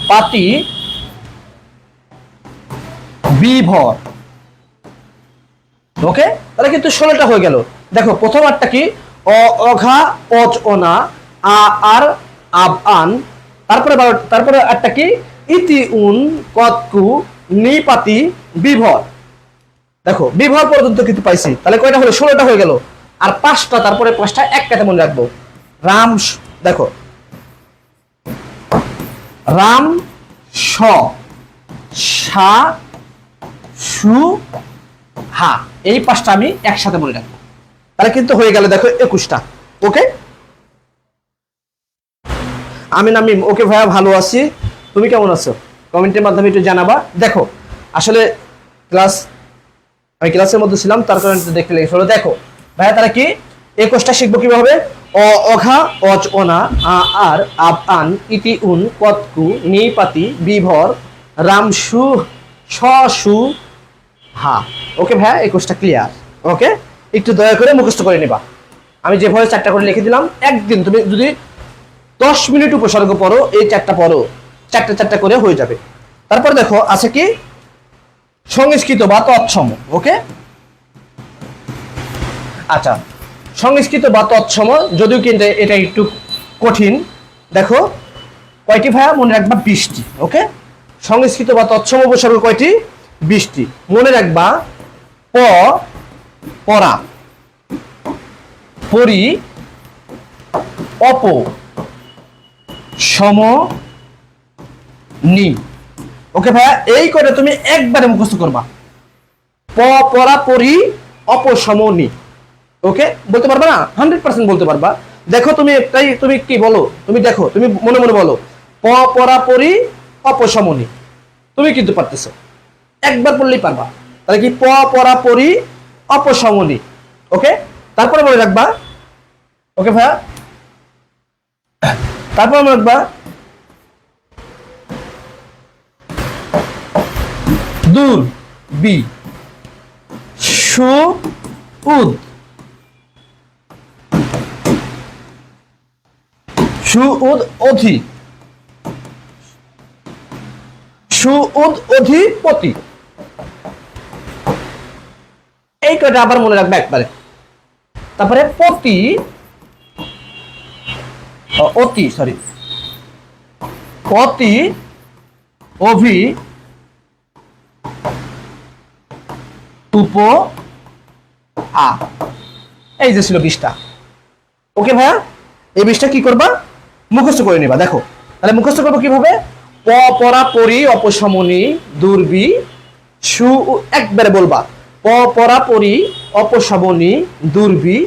Speaker 1: পাতি, বিভর। ওকে, তাহলে কিন্তু 16টা হয়ে গেল। দেখো প্রথম 8টা কি? অ, অঘা, অজ, অনা, আ, আর, আব, আন। তারপরে তারপরে 8টা কি? ইতি, উন, কতকু, নিপাতি, বিভর। দেখো বিভর পর্যন্ত কিন্তু পাইছি। তাহলে কয়টা হলো? 16টা হয়ে গেল। আর 5টা, তারপরে 5টা একটাতে মনে রাখবো। রাম, দেখো রাম, স, সা, সু, হা, এই 5টা আমি একসাথে মনে রাখবো। তাহলে কিন্তু হয়ে গেল দেখো 21টা। ওকে, আমি নামিম। ওকে ভাইয়া, ভালো আছি, তুমি কেমন আছো? কমেন্টের মাধ্যমে একটু জানাবা। দেখো আসলে ক্লাস, আমি ক্লাসের মধ্যে ছিলাম, তার কারণে দেখতে লেগেছে। হলো দেখো ভাইয়া, তারা কি 21টা শিখবো কিভাবে? অ, অঘা, অজ, অনা, আ, আর, আব, আন, ইতি, উন, কতকু, নিপাতি, বিভর, রাম, সু, স, সু, হা। ওকে ভাইয়া, 21টা ক্লিয়ার। ওকে, একটু দয়া করে মুখস্থ করে নিবা। আমি যেভাবে 4টা করে লিখে দিলাম, একদিন তুমি যদি 10 মিনিট উপসর্গ পড়ো, এই 4টা পড়ো, 4টা করে হয়ে যাবে। তারপর দেখো আছে কি? সংস্কৃত বা তৎসম। ওকে, আচ্ছা, সংস্কৃত বা তৎসম, যদিও কিন্তু এটা একটু কঠিন। দেখো কয়টি ভাইয়া? মনে রাখবা 20টি। ওকে, সংস্কৃত বা তৎসম উপসর্গ কয়টি? 20টি। মনে রাখবা, প, পরা, পরি, অপ, সম, নি। ওকে ভাইয়া, এই করে তুমি একবারে মুখস্থ করবা। প, পরা, পরি, অপসমনি। ওকে, বলতে পারবা না? 100% বলতে পারবা। দেখো তুমি একটাই, তুমি কি বলো, তুমি দেখো, তুমি মনে মনে বলো, প, পরা, পরি, অপসমনি। তুমি কিন্তু পারতেছো, একবার বললেই পারবা। তাহলে কি? প, পরা, পরি, অপসমনি। ওকে, তারপরে মনে রাখবা। ওকে ভাইয়া, তারপরে মনে রাখবা, দূর, বি, সু, উদ, সু, উদ, অধি, সু, উদ, অধিপতি। এই কয়টা আবার মনে রাখবে একবারে। তারপরে পতি, অতি, সরি, পতি, অভি, উপ, আ। এই যে ছিল 20টা। ওকে ভাইয়া, এই 20টা কি করবা? মুখস্থ করে নিবা। দেখো তাহলে মুখস্থ করবো কিভাবে? প, পরা, পরি, অপসমনি, দুর্বি, সু, একবারে বলবা। প, পরা, পরি, অপসমনি, দুর্বি,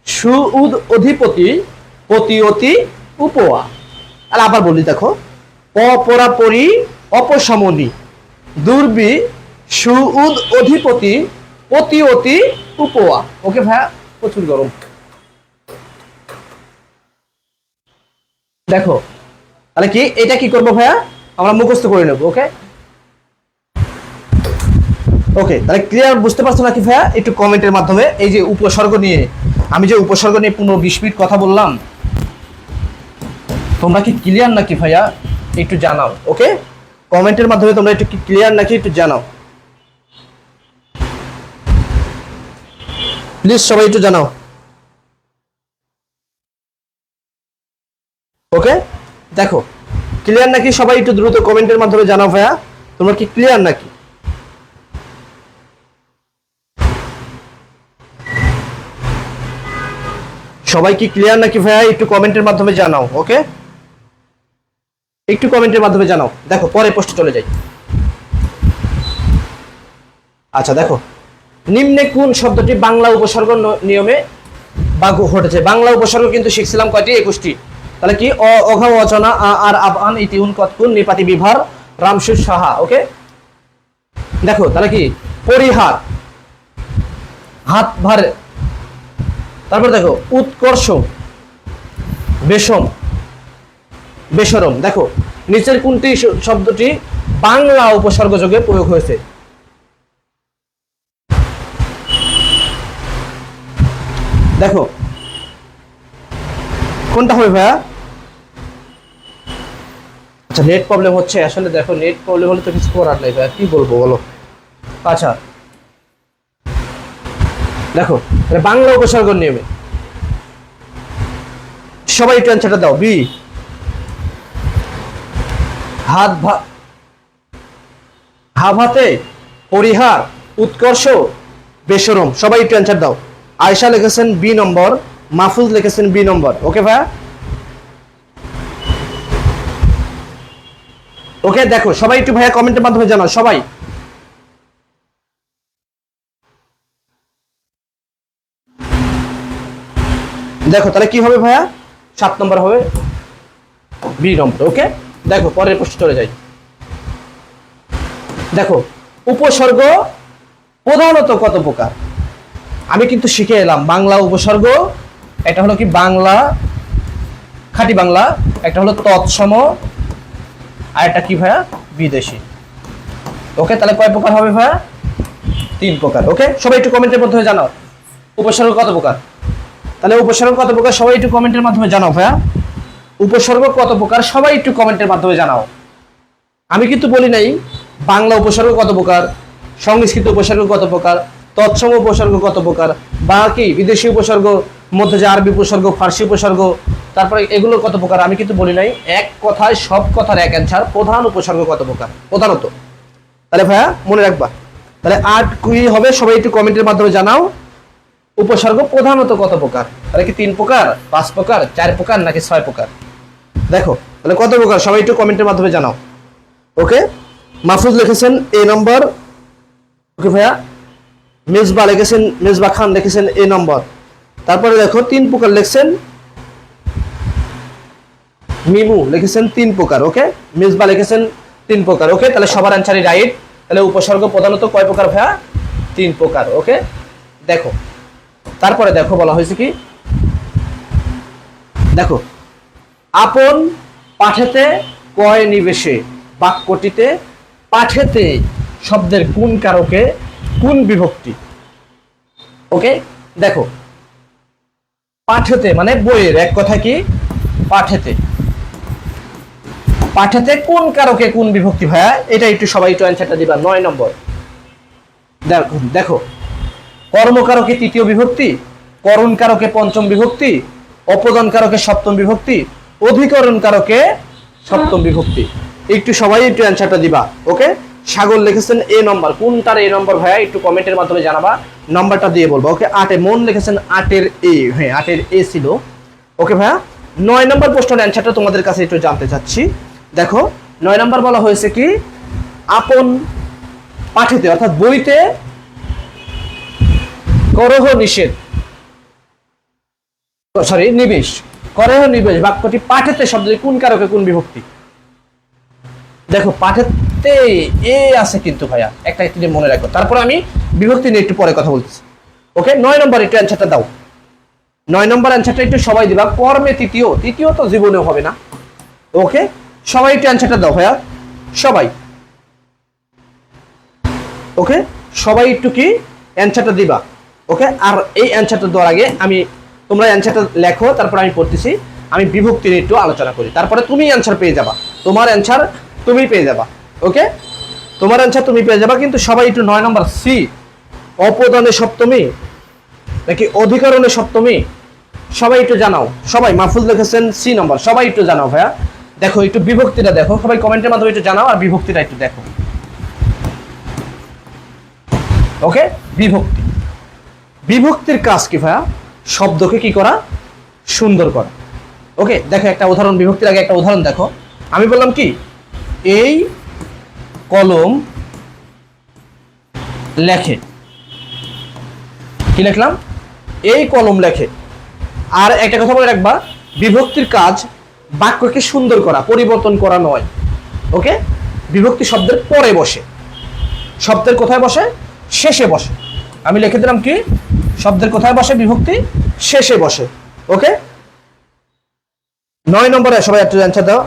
Speaker 1: সু, উদ, অধিপতি, পতি, অতি, উপা। তাহলে আবার বলি, দেখো প, পরা, পরি, অপসমনি, দুর্বি, সু, উদ, অধিপতি, পতি, অতি, উপা। ওকে ভাইয়া, প্রচুর গরম। দেখো তাহলে কি এটা কি করবো ভাইয়া? আমরা মুখস্থ করে নেব। ওকে ওকে, তাহলে ক্লিয়ার বুঝতে পারছো নাকি ভাইয়া? একটু কমেন্টের মাধ্যমে এই যে উপসর্গ নিয়ে, আমি যে উপসর্গ নিয়ে 15-20 মিনিট কথা বললাম, তোমরা কি ক্লিয়ার নাকি ভাইয়া একটু জানাও। ওকে, কমেন্টের মাধ্যমে তোমরা একটু কি ক্লিয়ার নাকি একটু জানাও প্লিজ, সবাই একটু জানাও। ওকে, দেখো ক্লিয়ার নাকি সবাই একটু দ্রুত কমেন্টের মাধ্যমে জানাও ভাইয়া, তোমরা কি ক্লিয়ার নাকি? সবাই কি ক্লিয়ার নাকি ভাইয়া একটু কমেন্টের মাধ্যমে জানাও। ওকে, একটু কমেন্টের মাধ্যমে জানাও। দেখো পরে পোস্টে চলে যাই। আচ্ছা দেখো, নিম্নে কোন শব্দটি বাংলা উপসর্গ নিয়মে বা ঘটেছে? বাংলা উপসর্গ কিন্তু শিখছিলাম কয়টি? 21টি। তাহলে কি অঘা অচনা আর আবান ইতিউন কতকুন নিপাতি বিভার রামসুর সাহা। ওকে, দেখো তাহলে কি পরিহার, হাত ভার, তারপর দেখো উৎকর্ষ, বেশম, বেসরম। দেখো নিচের কোনটি শব্দটি বাংলা উপসর্গ যোগে প্রয়োগ হয়েছে? দেখো কোনটা হবে ভাইয়া? আচ্ছা নেট প্রবলেম হচ্ছে আসলে। দেখো নেট প্রবলেম হলে তো কিছু করার নেই ভাইয়া, কি বলবো বলো। আচ্ছা দেখো বাংলা উপসর্গ নিয়মে সবাই একটু অ্যান্সারটা দাও। বি, হাত হাতে, পরিহার, উৎকর্ষ, বেসরম। সবাই একটু অ্যান্সার দাও। আয়েশা লিখেছেন বি নম্বর, মাহফুজ লিখেছেন বি নম্বর। ওকে ভাইয়া, ওকে দেখো সবাই একটু ভাইয়া কমেন্টের মাধ্যমে জানাও সবাই। দেখো তাহলে কি হবে ভাইয়া? 7 নম্বর হবে বি নম্বর। ওকে, দেখো পরের প্রশ্ন চলে যাই। দেখো উপসর্গ প্রধানত কত প্রকার? আমি কিন্তু শিখে এলাম বাংলা উপসর্গ, এটা হলো কি বাংলা খাঁটি বাংলা, একটা হলো তৎসম, আর একটা কি ভাইয়া বিদেশি। ওকে, তাহলে কয় প্রকার হবে ভাইয়া? 3 প্রকার। ওকে, সবাই একটু কমেন্টের মাধ্যমে জানাও উপসর্গ কত প্রকার। তাহলে উপসর্গ কত প্রকার সবাই একটু কমেন্টের মাধ্যমে জানাও ভাইয়া। উপসর্গ কত প্রকার সবাই একটু কমেন্টের মাধ্যমে জানাও। আমি কিন্তু বলি নাই বাংলা উপসর্গ কত প্রকার, সংস্কৃত উপসর্গ কত প্রকার, তৎসম উপসর্গ কত প্রকার, বা কি বিদেশি উপসর্গ, মধ্যে যে আরবি উপসর্গ, ফার্সি উপসর্গ, তারপরে এগুলো কত প্রকার। আমি কিন্তু বলি নাই। এক কথায় সব কথার এক অ্যান্সার, প্রধান উপসর্গ কত প্রকার প্রধানত। তাহলে ভাইয়া মনে রাখবা। তাহলে 8 কি হবে সবাই একটু কমেন্টের মাধ্যমে জানাও। উপসর্গ প্রধানত কত প্রকার? তাহলে কি 3 প্রকার, 5 প্রকার, 4 প্রকার নাকি 6 প্রকার? দেখো তাহলে কত প্রকার সবাই একটু কমেন্টের মাধ্যমে জানাও। ওকে, মাহফুজ লিখেছেন এ নম্বর। ওকে ভাইয়া, মেজবা লিখেছেন, মেজবা খান লিখেছেন এ নম্বর। তারপরে দেখো 3 প্রকার লিখছেন, মিমু লিখেছেন 3 প্রকার। ওকে, মেজবা লিখেছেন 3 প্রকার। ওকে, তাহলে সবার অ্যান্সারই রাইট। তাহলে উপসর্গ প্রধানত কয় প্রকার ভাইয়া? 3 প্রকার। ওকে, দেখো তারপরে দেখো বলা হয়েছে কি, দেখো আপন পাঠেতে কয় নিবেশে, বাক্যটিতে পাঠেতে শব্দের কোন কারকে কোন বিভক্তি। ওকে, দেখো পাঠেতে মানে বইয়ের, এক কথা কি পাঠেতে, পাঠেতে কোন কারকে কোন বিভক্তি ভাইয়া? এটা একটু সবাই একটু অ্যান্সারটা দিবা। 9 নম্বর। দেখো দেখো কর্মকারকে 3য় বিভক্তি, করণ কারকে 5ম বিভক্তি, অপদান কারকে 7ম বিভক্তি, অধিকরণ কারকে 7ম বিভক্তি। একটু সবাই একটু অ্যান্সারটা দিবা। ওকে, সাগর লিখেছেন এ নম্বর। কোনটার এ নম্বর ভাইয়া একটু কমেন্টের মাধ্যমে জানাবা, নাম্বারটা দিয়ে বলবা। ওকে, 8 মন লিখেছেন 8-এর এ। হ্যাঁ 8-এর এ ছিল। ওকে ভাইয়া, 9 নম্বর প্রশ্নের অ্যান্সারটা তোমাদের কাছে একটু জানতে চাচ্ছি। দেখো 9 নম্বর বলা হয়েছে কি, আপন পাঠেতে অর্থাৎ বইতে করহ নিষেধ, সরি নিবেশ, করহ নিবেশ বাক্যটি পাঠেতে শব্দটি কোন কারকে কোন বিভক্তি? দেখো পাঠেতে এ আছে কিন্তু ভাইয়া, একটা একটু মনে রাখো। তারপর আমি বিভক্তি নিয়ে একটু পরে কথা বলছি। ওকে, 9 নম্বর একটু অ্যান্সারটা দাও। 9 নম্বর অ্যান্সারটা একটু সবাই দিবা। কর্মে তৃতীয়, তৃতীয় তো জীবনেও হবে না। ওকে, সবাই একটু অ্যান্সারটা দাও ভাইয়া। সবাই। ওকে, সবাই একটু কি অ্যানসারটা দিবা। ওকে, আর এই অ্যানসারটা দেওয়ার আগে তোমরা অ্যানসারটা লেখো, তারপর আমি পড়তেছি, আমি বিভক্তি নিয়ে একটু আলোচনা করি, তারপরে তুমি অ্যানসার পেয়ে যাবা, তোমার অ্যানসার তুমি পেয়ে যাবা। ওকে, তোমার অ্যানসার তুমি পেয়ে যাবা। কিন্তু সবাই একটু 9 নম্বর সি, অপদানে সপ্তমী নাকি অধিকরণে সপ্তমী, সবাই একটু জানাও। সবাই মাহফুজ লিখেছেন সি নম্বর, সবাই একটু জানাও ভাইয়া। দেখো একটু বিভক্তিটা দেখো, সবাই কমেন্টের মাধ্যমে একটু জানাও, আর বিভক্তিটা একটু দেখো। ওকে, বিভক্তি, বিভক্তির কাজ কি ভাইয়া? শব্দকে কি করা? সুন্দর করা। ওকে, দেখো একটা উদাহরণ, বিভক্তির আগে একটা উদাহরণ দেখো। আমি বললাম কি, এই কলম লেখে, কি লিখলাম? এই কলম লেখে। আর একটা কথা বলে রাখবা, বিভক্তির কাজ বাক্যকে সুন্দর করা, পরিবর্তন করা নয়। ওকে, বিভক্তি শব্দের পরে বসে, শব্দের কোথায় বসে? শেষে বসে। আমি লিখে দিলাম কি, শব্দের কোথায় বসে? বিভক্তি শেষে বসে। ওকে, 9 নম্বরে সবাই একটু অ্যানসার দাও।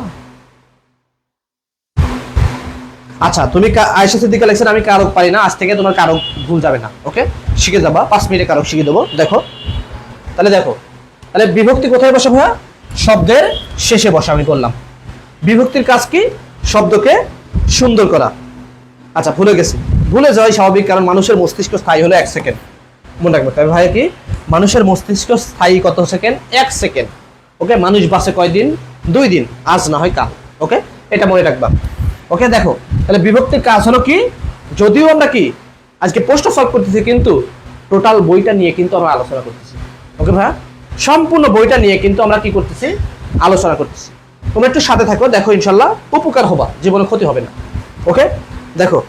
Speaker 1: আচ্ছা, তুমি আয়েশা সিদ্দিকা লিখছেন আমি কারক পারি না, আজ থেকে তোমার কারক ভুল যাবে না। ওকে, শিখে যাবা, 5 মিনিটে কারক শিখে দেবো। দেখো তাহলে, দেখো তাহলে বিভক্তি কোথায় বসে ভাইয়া? শব্দের শেষে বসে। আমি বললাম বিভক্তির কাজ কি? শব্দকে সুন্দর করা। আচ্ছা, ভুলে গেছি, ভুলে যাওয়াই স্বাভাবিক, কারণ মানুষের মস্তিষ্ক স্থায়ী হলো 1 সেকেন্ড। মনে রাখবে তবে ভাই, কি মানুষের মস্তিষ্ক স্থায়ী কত সেকেন্ড? 1 সেকেন্ড। ওকে, মানুষ বাঁচে কয়দিন? 2 দিন, আজ না হয় কাল। ওকে, এটা মনে রাখবা। ওকে, দেখো তাহলে বিভক্তির কাজ হলো কি? যদিও আমরা কি আজকে প্রশ্ন সলভ করতেছি, কিন্তু টোটাল বইটা নিয়ে কিন্তু আমরা আলোচনা করতেছি। ওকে ভাইয়া, সম্পূর্ণ বইটা নিয়ে কিন্তু আমরা কি করতেছি? আলোচনা করতেছি। তোমরা একটু সাথে থাকো, দেখো ইনশাল্লাহ উপকার হবা, জীবনে ক্ষতি হবে না। ওকে, দেখো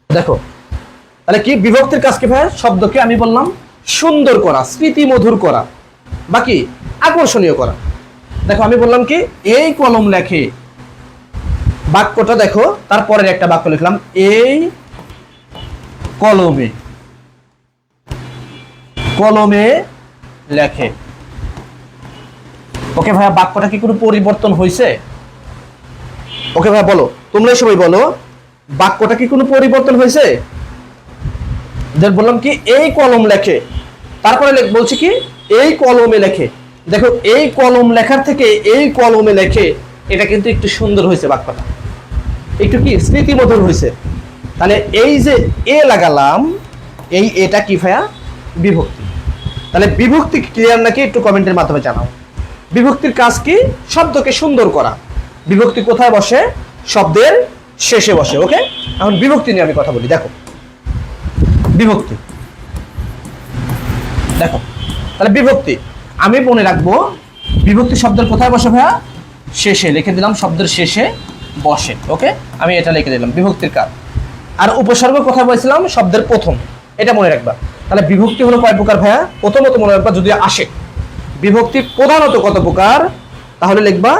Speaker 1: দেখো তাহলে কি বিভক্তির কাজ কি ভাইয়া? শব্দকে আমি বললাম সুন্দর করা, স্মৃতি মধুর করা, বাকি আকর্ষণীয় করা। দেখো আমি বললাম কি, এই কলম লেখে, বাক্যটা দেখো, তারপরের একটা বাক্য লিখলাম, এই কলমে, কলমে লেখে। ওকে ভাইয়া, বাক্যটা কি কোনো পরিবর্তন হয়েছে? ওকে ভাইয়া বলো, তোমরা সবাই বলো, বাক্যটা কি কোনো পরিবর্তন হয়েছে? বললাম কি, এই কলম লেখে, তারপরে বলছি কি, এই কলমে লেখে। দেখো এই কলম লেখার থেকে এই কলমে লেখে, এটা কিন্তু একটু সুন্দর হয়েছে, বাক্যটা একটু কি স্মৃতিমধুর হয়েছে। তাহলে এই যে এ লাগালাম, এই এটা কি ভাইয়া? বিভক্তি। তাহলে বিভক্তি ক্লিয়ার নাকি? একটু কমেন্টের মাধ্যমে জানাও। বিভক্তির কাজ কি? শব্দকে সুন্দর করা। বিভক্তি কোথায় বসে? শব্দের শেষে বসে। ওকে, এখন বিভক্তি নিয়ে আমি কথা বলি। দেখো বিভক্তি, দেখো তাহলে বিভক্তি আমি মনে রাখবো, বিভক্তি শব্দের কোথায় বসে ভাইয়া? শেষে। লিখে দিলাম শব্দের শেষে বসে। ওকে, আমি এটা লিখে দিলাম বিভক্তির কাজ। আর উপসর্গ কোথায় বলেছিলাম? শব্দের প্রথম। এটা মনে রাখবা। তাহলে বিভক্তি হলো কয় প্রকার ভাইয়া? প্রথমত মনে রাখবা, যদি আসে বিভক্তি প্রধানত কত প্রকার, তাহলে লিখবা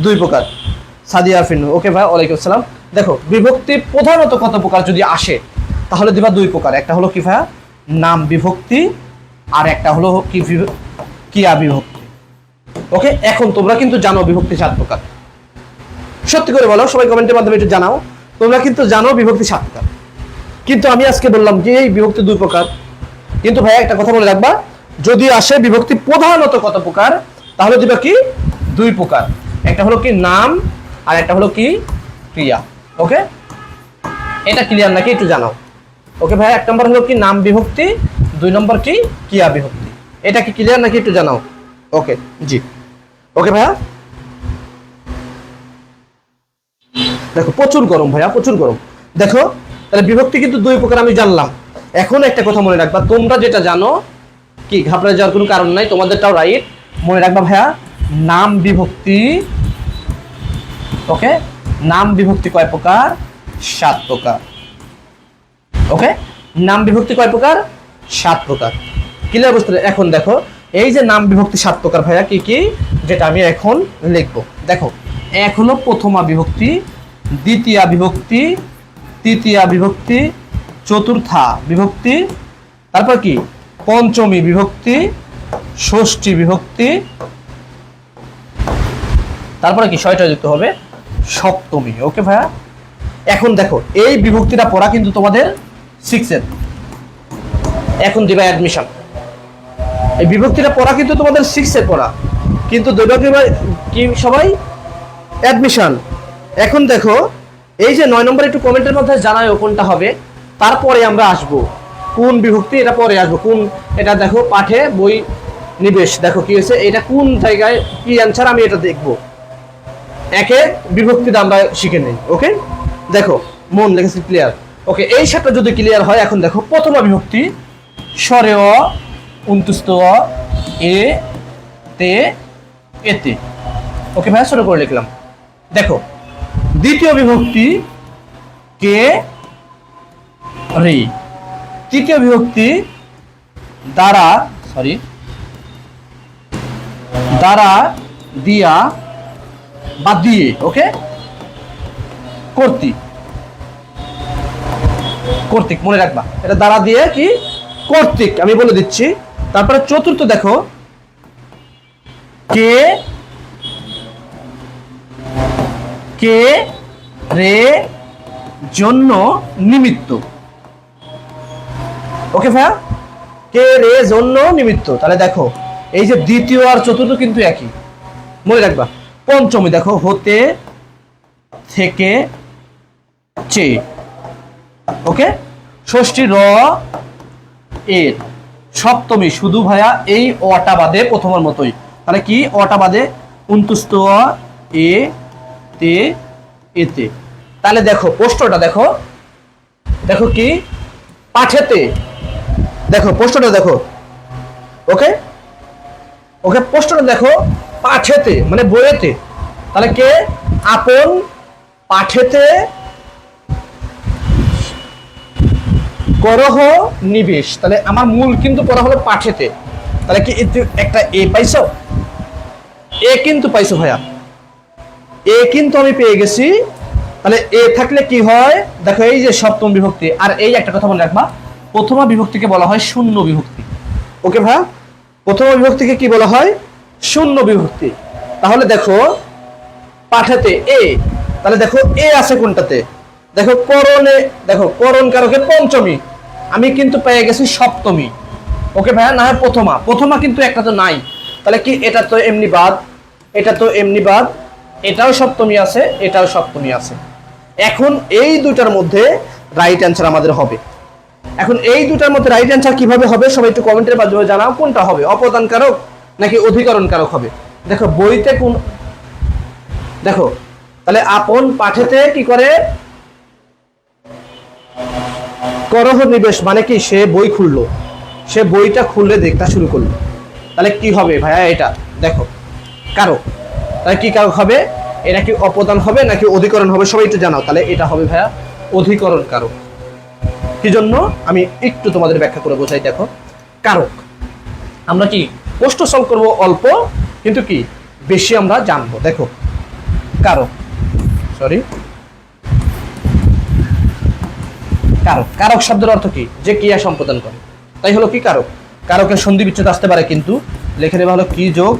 Speaker 1: 2 প্রকার। সাদিয়া আরফিন, ওকে ভাই, ওয়ালাইকুম আসসালাম। দেখো বিভক্তি প্রধানত কত প্রকার যদি আসে, তাহলে দিবা 2 প্রকার। একটা হলো কি ভাইয়া? নাম বিভক্তি, আর একটা হলো কি ক্রিয়া বিভক্তি। ওকে, এখন তোমরা কিন্তু জানো বিভক্তি 7 প্রকার। সত্যি করে বলো, সবাই কমেন্টের মাধ্যমে একটু জানাও, তোমরা কিন্তু জানো বিভক্তি 7 প্রকার। কিন্তু আমি আজকে বললাম যে এই বিভক্তি 2 প্রকার। কিন্তু ভাইয়া একটা কথা বলে রাখবা, যদি আসে বিভক্তি প্রধানত কত প্রকার, তাহলে দিবা কি 2 প্রকার। একটা হলো কি নাম, আর একটা হলো কি ক্রিয়া। ওকে, এটা ক্লিয়ার নাকি একটু জানাও। ওকে ভাই, 1 নম্বর হলো কি নাম বিভক্তি, 2 নম্বর কি ক্রিয়া বিভক্তি। এটা কি ক্লিয়ার নাকি একটু জানাও। ওকে জি, ওকে ভাইয়া। দেখো প্রচুর গরম ভাইয়া, প্রচুর গরম। দেখো তাহলে বিভক্তি কিন্তু 2 প্রকার আমি জানলাম। এখন একটা কথা মনে রাখবা, তোমরা যেটা জানো কি ঘাবড়ে যাওয়ার কোনো কারণ নাই, তোমাদেরটাও রাইট। মনে রাখবা ভাইয়া, নাম বিভক্তি, ওকে, নাম বিভক্তি কয় প্রকার? 7 প্রকার। ওকে, নাম বিভক্তি কয় প্রকার? 7 প্রকার। ক্লিয়ার বুঝতে? এখন দেখো এই যে নাম বিভক্তি 7 প্রকার ভাইয়া কি কি, যেটা আমি এখন লিখবো। দেখো, এক হলো প্রথমা বিভক্তি, দ্বিতীয়া বিভক্তি, তৃতীয়া বিভক্তি, চতুর্থা বিভক্তি, তারপর কি পঞ্চমী বিভক্তি, ষষ্ঠী বিভক্তি, তারপরে কি 6টা যুক্ত হবে, সপ্তমী। ওকে ভাইয়া, এখন দেখো এই বিভক্তিটা পড়া কিন্তু তোমাদের 6 এর, এখন দিবা অ্যাডমিশন। এই বিভক্তিটা পড়া কিন্তু তোমাদের 6 এর পড়া, কিন্তু দেবা কি সবাই অ্যাডমিশন। এখন দেখো এই যে 9 নম্বর একটু কমেন্টের মধ্যে জানাও কোনটা হবে, তারপরে আমরা আসব কোন বিভক্তি, এটা পরে আসবো কোন। এটা দেখো পাঠে বই নিবেশ, দেখো কি হয়েছে, এটা কোন জায়গায় কি অ্যান্সার আমি এটা দেখবো। একে বিভক্তিটা আমরা শিখে নেই। ওকে দেখো মন লেগেছে ক্লিয়ার। ওকে এই সাথে যদি ক্লিয়ার হয়, এখন দেখো প্রথমা বিভক্তি স্বরে অ উন্তুস্ত অ এ তে এতে। ওকে ভাই শুরু করে লিখলাম। দেখো দ্বিতীয় বিভক্তি কে রে, তৃতীয় বিভক্তি দ্বারা দ্বারা দিয়া বা দিয়ে। ওকে কর্তৃক, কর্তৃক মনে রাখবা, এটা দ্বারা দিয়ে কি কর্তৃক, আমি বলে দিচ্ছি। তারপরে চতুর্থ দেখো কে কে রে জন্য নিমিত্ত। ওকে ভাইয়া, কে রে জন্য নিমিত্ত। তাহলে দেখো এই যে দ্বিতীয় আর চতুর্থ কিন্তু একই, মনে রাখবা। পঞ্চমী দেখো হতে থেকে চে। ওকে ষষ্ঠী র এর। সপ্তমী শুধু ভাইয়া এই অটা বাদে প্রথমের মতোই, তাহলে কি অটা বাদে উন্তুস্ত এ তে এতে। তাহলে দেখো প্রশ্নটা দেখো, দেখো কি পাঠেতে, দেখো প্রশ্নটা দেখো। ওকে ওকে প্রশ্নটা দেখো পাঠেতে মানে বইয়েতে, তাহলে কে আপন পাঠেতে করহ নিবেশ। তাহলে আমার মূল কিন্তু পড়া হলো পাঠেতে, তাহলে কি একটা এ পাইছো, এ কিন্তু পাইছো ভাইয়া, এ কিন্তু আমি পেয়ে গেছি। তাহলে এ থাকলে কি হয় দেখো, এই যে সপ্তম বিভক্তি। আর এই একটা কথা মনে রাখবা, প্রথমা বিভক্তিকে বলা হয় শূন্য বিভক্তি। ওকে ভাইয়া, প্রথমা বিভক্তিকে কি বলা হয় শূন্য বিভক্তি। তাহলে দেখো পাঠেতে এ, তাহলে দেখো এ আছে কোনটাতে, দেখো করণে, দেখো করণ কারকে পঞ্চমী, আমি কিন্তু পেয়ে গেছি সপ্তমী। ওকে ভাইয়া, না হয় প্রথমা, প্রথমা কিন্তু একটা তো নাই, তাহলে কি এটা তো এমনি বাদ, এটা তো এমনি বাদ, এটাও সপ্তমী আছে, এটাও সপ্তমী আছে। এখন এই দুটার মধ্যে রাইট অ্যান্সার আমাদের হবে। এখন এই দুটার মধ্যে রাইট অ্যান্সার কিভাবে হবে সবাই একটু কমেন্টের মাধ্যমে জানাও, কোনটা হবে অপদান কারক নাকি অধিকরণ কারক হবে। দেখো বইতে কোন, দেখো তাহলে আপন পাঠেতে কি করে করহ নিবেশ, মানে কি সে বই খুললো, সে বইটা খুললে দেখতে শুরু করলো, তাহলে কি হবে ভাইয়া এটা দেখো কারক। তাহলে কি কারক হবে, এটা কি অপদান হবে নাকি অধিকরণ হবে সবাই একটু জানাও। তাহলে এটা হবে ভাইয়া অধিকরণ কারক। কি জন্য আমি একটু তোমাদের ব্যাখ্যা করে বোঝাই। দেখো কারক আমরা কি প্রশ্ন সলভ করবো অল্প, কিন্তু কি বেশি আমরা জানবো। দেখো কারক, কারক, কারক শব্দের অর্থ কি, যে ক্রিয়া সম্পাদন করে, তাই হলো কি কারক। কারকের সন্ধি বিচ্ছেদ আসতে পারে, কিন্তু লিখে নেওয়া হলো কি যোগ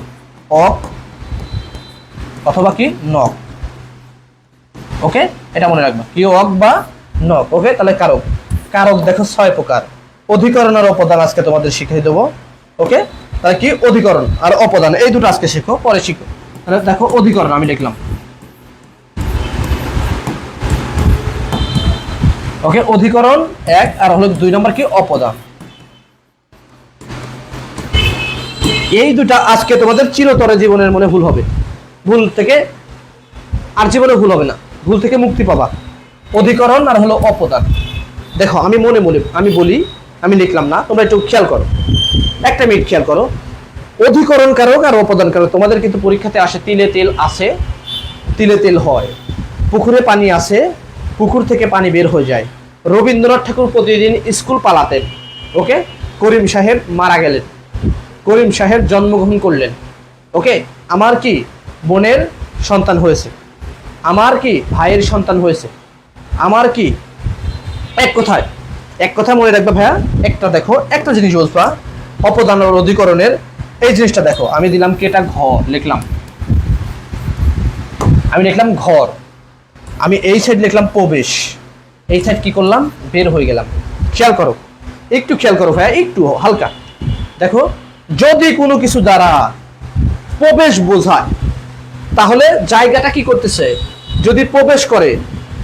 Speaker 1: অক অথবা কি নক। ওকে এটা মনে রাখবা, কি অক বা নক। ওকে তাহলে কারক, কারক দেখো 6 প্রকার। অধিকরণ আর অপদান আজকে তোমাদের শিখিয়ে দেবো। ওকে তাহলে কি অধিকরণ আর অপদান এই দুটো আজকে শিখো, পরে শিখো। তাহলে দেখো অধিকরণ আমি লিখলাম। ওকে অধিকরণ 1, আর হলো 2 নম্বর কি অপদান। এই দুটা আজকে তোমাদের চিরতরে জীবনের মনে ভুল হবে, ভুল থেকে আর জীবনে ভুল হবে না, ভুল থেকে মুক্তি পাবা। অধিকরণ আর হলো অপদান। দেখো আমি মনে মনে আমি বলি, আমি লিখলাম না, তোমরা একটু খেয়াল করো, একটা মিনিট খেয়াল করো। অধিকরণ কারক আর অপদান কারক তোমাদের কিন্তু পরীক্ষাতে আসে। তিলে তেল আসে, তিলে তেল হয়, পুকুরে পানি আসে, পুকুর থেকে পানি বের হয়ে যায়। রবীন্দ্রনাথ ঠাকুর প্রতিদিন স্কুল পালাতেন। ওকে করিম সাহেব মারা গেলেন, করিম সাহেব জন্মগ্রহণ করলেন। ওকে আমার কি বোনের সন্তান হয়েছে, আমার কি ভাইয়ের সন্তান হয়েছে, আমার কি এক কথায়, এক কথা মনে রাখবে ভাইয়া। একটা দেখো একটা জিনিস বলবা অপদান আর অধিকরণের, এই জিনিসটা দেখো আমি দিলাম কি এটা ঘর লিখলাম, আমি লিখলাম ঘর। আমি এই সাইড লিখলাম প্রবেশ, এই সাইড কি করলাম, বের হয়ে গেলাম। খেয়াল করো, একটু খেয়াল করো ভাইয়া, একটু হালকা দেখো, যদি কোনো কিছু দ্বারা প্রবেশ বোঝায় তাহলে জায়গাটা কি করতেছে, যদি প্রবেশ করে,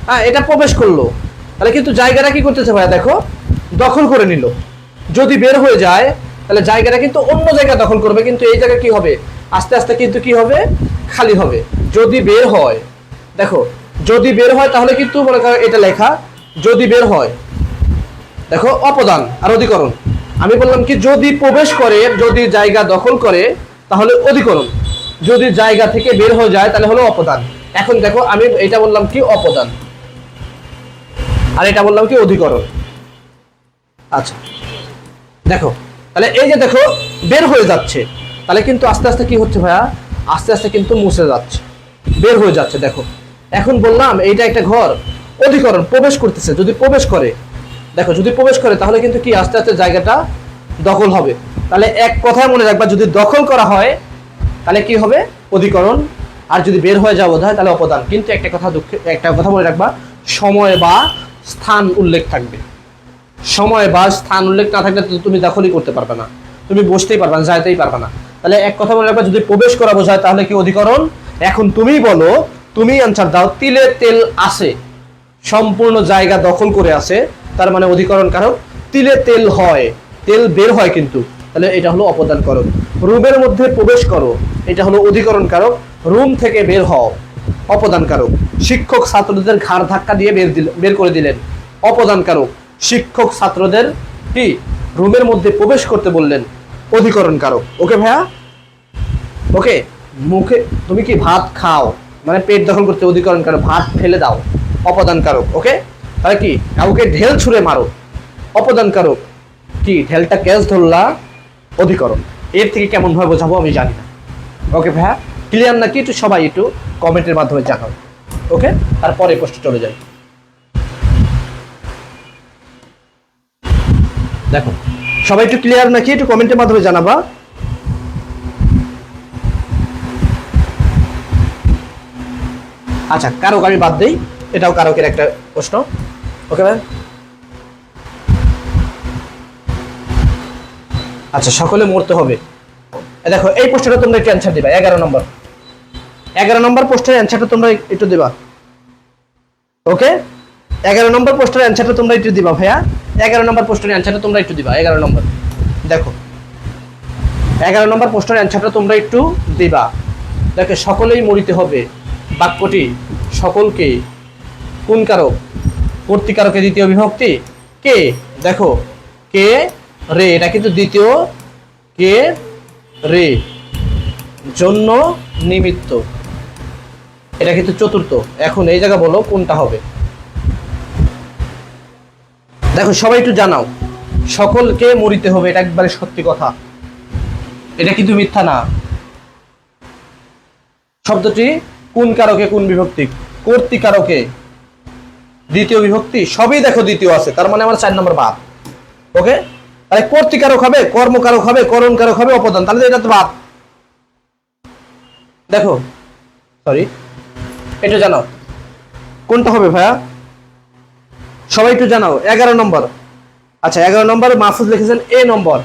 Speaker 1: হ্যাঁ এটা প্রবেশ করলো, তাহলে কিন্তু জায়গাটা কি করতেছে ভাইয়া দেখো, দখল করে নিল। যদি বের হয়ে যায় তাহলে জায়গাটা কিন্তু অন্য জায়গা দখল করবে, কিন্তু এই জায়গা কি হবে, আস্তে আস্তে কিন্তু কি হবে, খালি হবে। যদি বের হয়, দেখো যদি বের হয় তাহলে কিন্তু মনে করো এটা লেখা, যদি বের হয় দেখো অপদান আর অধিকরণ। আমি বললাম কি যদি প্রবেশ করে, যদি জায়গা দখল করে তাহলে অধিকরণ, যদি জায়গা থেকে বের হয়ে যায় তাহলে হলো অপদান। এখন দেখো আমি এটা বললাম কি অপদান, আর এটা বললাম কি অধিকরণ। আচ্ছা দেখো, তাহলে এই যে দেখো বের হয়ে যাচ্ছে, তাহলে কিন্তু আস্তে আস্তে কি হচ্ছে ভাইয়া, আস্তে আস্তে কিন্তু মুছে যাচ্ছে, বের হয়ে যাচ্ছে। দেখো এখন বললাম এইটা একটা ঘর, অধিকরণ প্রবেশ করতেছে, যদি প্রবেশ করে, দেখো যদি প্রবেশ করে তাহলে কিন্তু কি আস্তে আস্তে জায়গাটা দখল হবে। তাহলে এক কথায় মনে রাখবা, যদি দখল করা হয় তাহলে কি হবে, অধিকরণ, আর যদি বের হয়ে যাওয়া হয় তাহলে অপদান। কিন্তু একটা কথা মনে রাখবা, সময় বা স্থান উল্লেখ থাকবে। সময় বা স্থান উল্লেখ না থাকলে তুমি দখলই করতে পারবে না, তুমি বসতেই পারবে না, যাইতেই পারবে না। তাহলে এক কথা মনে রাখবা, যদি প্রবেশ করা বোঝায় তাহলে কি অধিকরণ। এখন তুমি বলো, তুমি অ্যান্সার দাও, তিলে তেল আসে, সম্পূর্ণ জায়গা দখল করে আছে, তার মানে অধিকরণ কারক। তিলে তেল হয়, তেল বের হয় কিন্তু, তাহলে এটা হলো অপদান কারক। রুমের মধ্যে প্রবেশ করো, এটা হলো অধিকরণ কারক। রুম থেকে বের হও, অপদান কারক। শিক্ষক ছাত্রদের ঘাড় ধাক্কা দিয়ে বের করে দিলেন, অপদান কারক। শিক্ষক ছাত্রদের কি রুমের মধ্যে প্রবেশ করতে বললেন, অধিকরণ কারক। ওকে ভাইয়া, ওকে। মুখে তুমি কি ভাত খাও, মানে পেট দখল করতে, অধিকরণ কারক। ভাত ফেলে দাও, অপদান কারক। ওকে, তাহলে কি কাউকে ঢেল ছুঁড়ে মারো, অপদান কারক। কি ঢেলটা ক্যাচ ধরলা, অধিকরণ। এর থেকে কেমন ভাবে বোঝাবো আমি জানি না। ওকে ভাইয়া, ক্লিয়ার নাকি একটু সবাই একটু কমেন্টের মাধ্যমে জানাও। ওকে, তারপরে প্রশ্ন চলে যাই। দেখো সবাই একটু ক্লিয়ার নাকি একটু কমেন্টের মাধ্যমে জানাবা। আচ্ছা কারক আমি বাদ দেই, এটাও কারকের একটা প্রশ্ন। ওকে ভাই, আচ্ছা সকলে মরতে হবে। দেখো এই প্রশ্নটা তোমরা একটু অ্যান্সার দিবা, 11 নম্বর, 11 নম্বর প্রশ্নের অ্যান্সারটা তোমরা একটু দিবা। ওকে, 11 নম্বর প্রশ্নের অ্যান্সারটা তোমরা একটু দিবা ভাইয়া, 11 নম্বর প্রশ্নের অ্যান্সারটা তোমরা একটু দিবা। 11 নম্বর দেখো, 11 নম্বর প্রশ্নের অ্যান্সারটা তোমরা একটু দিবা। দেখো সকলেই মরিতে হবে, বাক্যটি সকলকে কোন কারক, কর্তৃকারকে দ্বিতীয় বিভক্তি কে, দেখো কে রে, এটা কিন্তু দ্বিতীয়, কে রে জন্য নিমিত্ত, এটা কিন্তু চতুর্থ। এখন এই জায়গা বলো কোনটা হবে। দেখো সবাই একটু জানাও, সকলকে মরিতে হবে, এটা একবারে সত্যি কথা, এটা কিন্তু মিথ্যা না। শব্দটি কোন কারকে কোন বিভক্তি, কর্তৃকারকে দ্বিতীয় বিভক্তি, সবই দেখো দ্বিতীয় আছে, তার মানে আমার 4 নম্বর বাদ। ওকে, তাহলে কর্তৃকারক হবে, কর্মকারক হবে, করণকারক হবে, অপদান, তাহলে এটা তো বাদ। দেখো সরি, এটা জানাও কোনটা হবে ভাইয়া, সবাই একটু জানাও। 11 নম্বর, আচ্ছা 11 নম্বর মাহফুজ লিখেছেন এ নম্বর।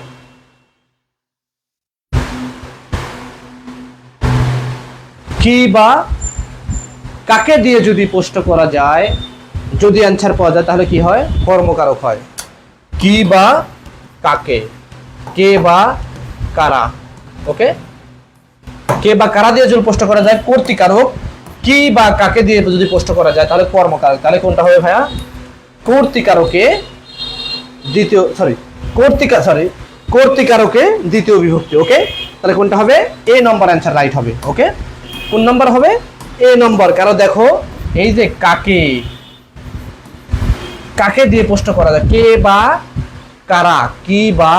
Speaker 1: কি বা কাকে দিয়ে যদি প্রশ্ন করা যায়, যদি অ্যান্সার পাওয়া যায় তাহলে কি হয়, কর্মকারক হয়। কি বা কাকে, কে বা কারা। ওকে, কে বা কারা দিয়ে যদি প্রশ্ন করা যায় কর্তৃকারক, কি বা কাকে দিয়ে যদি প্রশ্ন করা যায় তাহলে কর্মকারক। তাহলে কোনটা হবে ভাইয়া, কর্তৃকারকে দ্বিতীয়, কর্তৃকারকে দ্বিতীয় বিভক্তি। ওকে, তাহলে কোনটা হবে, এ নম্বর অ্যান্সার রাইট হবে। ওকে, কোন নম্বর হবে, এ নম্বর। কারণ দেখো এই যে কাকে, কাকে দিয়ে প্রশ্ন করা যায়, কে বা কারা, কি বা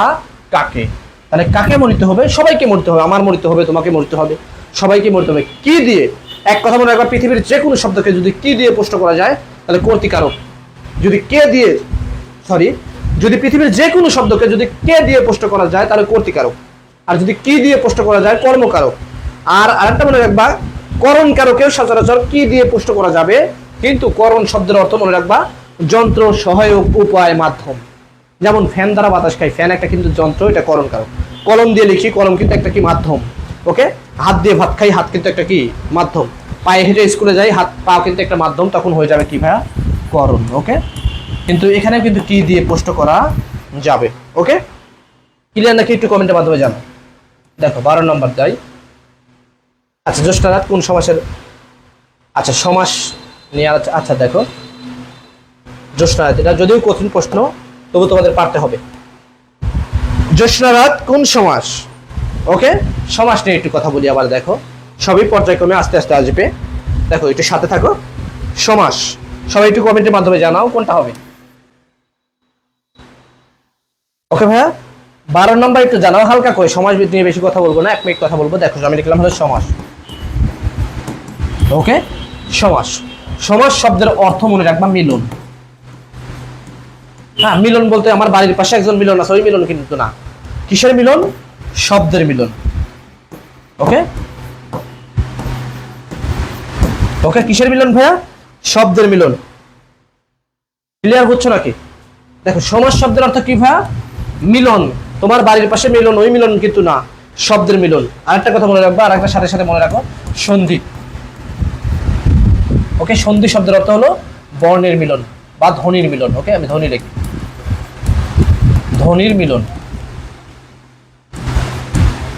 Speaker 1: কাকে, তাহলে কাকে মরিতে হবে, সবাইকে মরিতে হবে, আমার মরিতে হবে, তোমাকে মরিতে হবে, সবাইকে মরিতে হবে। কি দিয়ে, এক কথা মনে রাখবা, পৃথিবীর যে কোনো শব্দকে যদি কি দিয়ে প্রশ্ন করা যায় তাহলে কর্তৃকারক, যদি কে দিয়ে যদি পৃথিবীর যে কোনো শব্দকে যদি কে দিয়ে প্রশ্ন করা যায় তাহলে কর্তৃকারক, আর যদি কি দিয়ে প্রশ্ন করা যায় কর্মকারক। আর আরেকটা মনে রাখবা, করণ কারকেও সচরাচর কি দিয়ে প্রশ্ন করা যাবে, কিন্তু করণ শব্দের অর্থ মনে রাখবা যন্ত্র, সহায়ক, উপায়, মাধ্যম। যেমন ফ্যান দ্বারা বাতাস খাই, ফ্যান একটা কিন্তু যন্ত্র, এটা করণ কারক। কলম দিয়ে লিখি, কলম কিন্তু একটা কি মাধ্যম। ওকে, হাত দিয়ে ভাত খাই, হাত কিন্তু একটা কি মাধ্যম। পায়ে হেঁটে স্কুলে যাই, হাত পা কিন্তু একটা মাধ্যম, তখন হয়ে যাবে কি ভাইয়া করণ। ওকে, কিন্তু এখানে কিন্তু কি দিয়ে প্রশ্ন করা যাবে। ওকে, ক্লিয়ার নাকি একটু কমেন্টের মাধ্যমে জানো। দেখো 12 নম্বর যাই। আচ্ছা, জ্যৈষ্ঠা রাত কোন সমাসের, আচ্ছা সমাস নিয়ে আচ্ছা দেখো জ্যৈষ্ঠা রাত, এটা যদিও কঠিন প্রশ্ন তবু তোমাদের পারতে হবে। জ্যৈষ্ঠা রাত কোন সমাস? ওকে, সমাস নিয়ে একটু কথা বলি আবার। দেখো সবই পর্যায়ক্রমে আস্তে আস্তে আসবে। দেখো একটু সাথে থাকো। সমাস সবাই একটু কমেন্টের মাধ্যমে জানাও কোনটা হবে। ওকে ভাইয়া, 12 নম্বর একটু জানাও হালকা করে। সমাস নিয়ে বেশি কথা বলবো না, 1 মিনিট কথা বলবো। দেখো আমি লিখলাম হলো সমাস। ওকে, সমাস। সমাস শব্দের অর্থ মনে রাখবা মিলন। হ্যাঁ, মিলন বলতে আমার বাড়ির পাশে একজন মিলন আছে, ওই মিলন কিন্তু না। কিসের মিলন? শব্দের মিলন। ওকে ওকে, কিসের মিলন ভাইয়া? শব্দের মিলন। ক্লিয়ার হচ্ছে নাকি? দেখো সমাস শব্দের অর্থ কি ভাইয়া? মিলন। তোমার বাড়ির পাশে মিলন, ওই মিলন কিন্তু না, শব্দের মিলন। আরেকটা কথা মনে রাখবা, আরেকটা সাথে সাথে মনে রাখো, সন্ধি। ওকে, সন্ধি শব্দের অর্থ হলো বর্ণের মিলন বা ধ্বনির মিলন। ওকে, আমি ধ্বনি লিখি, ধ্বনির মিলন।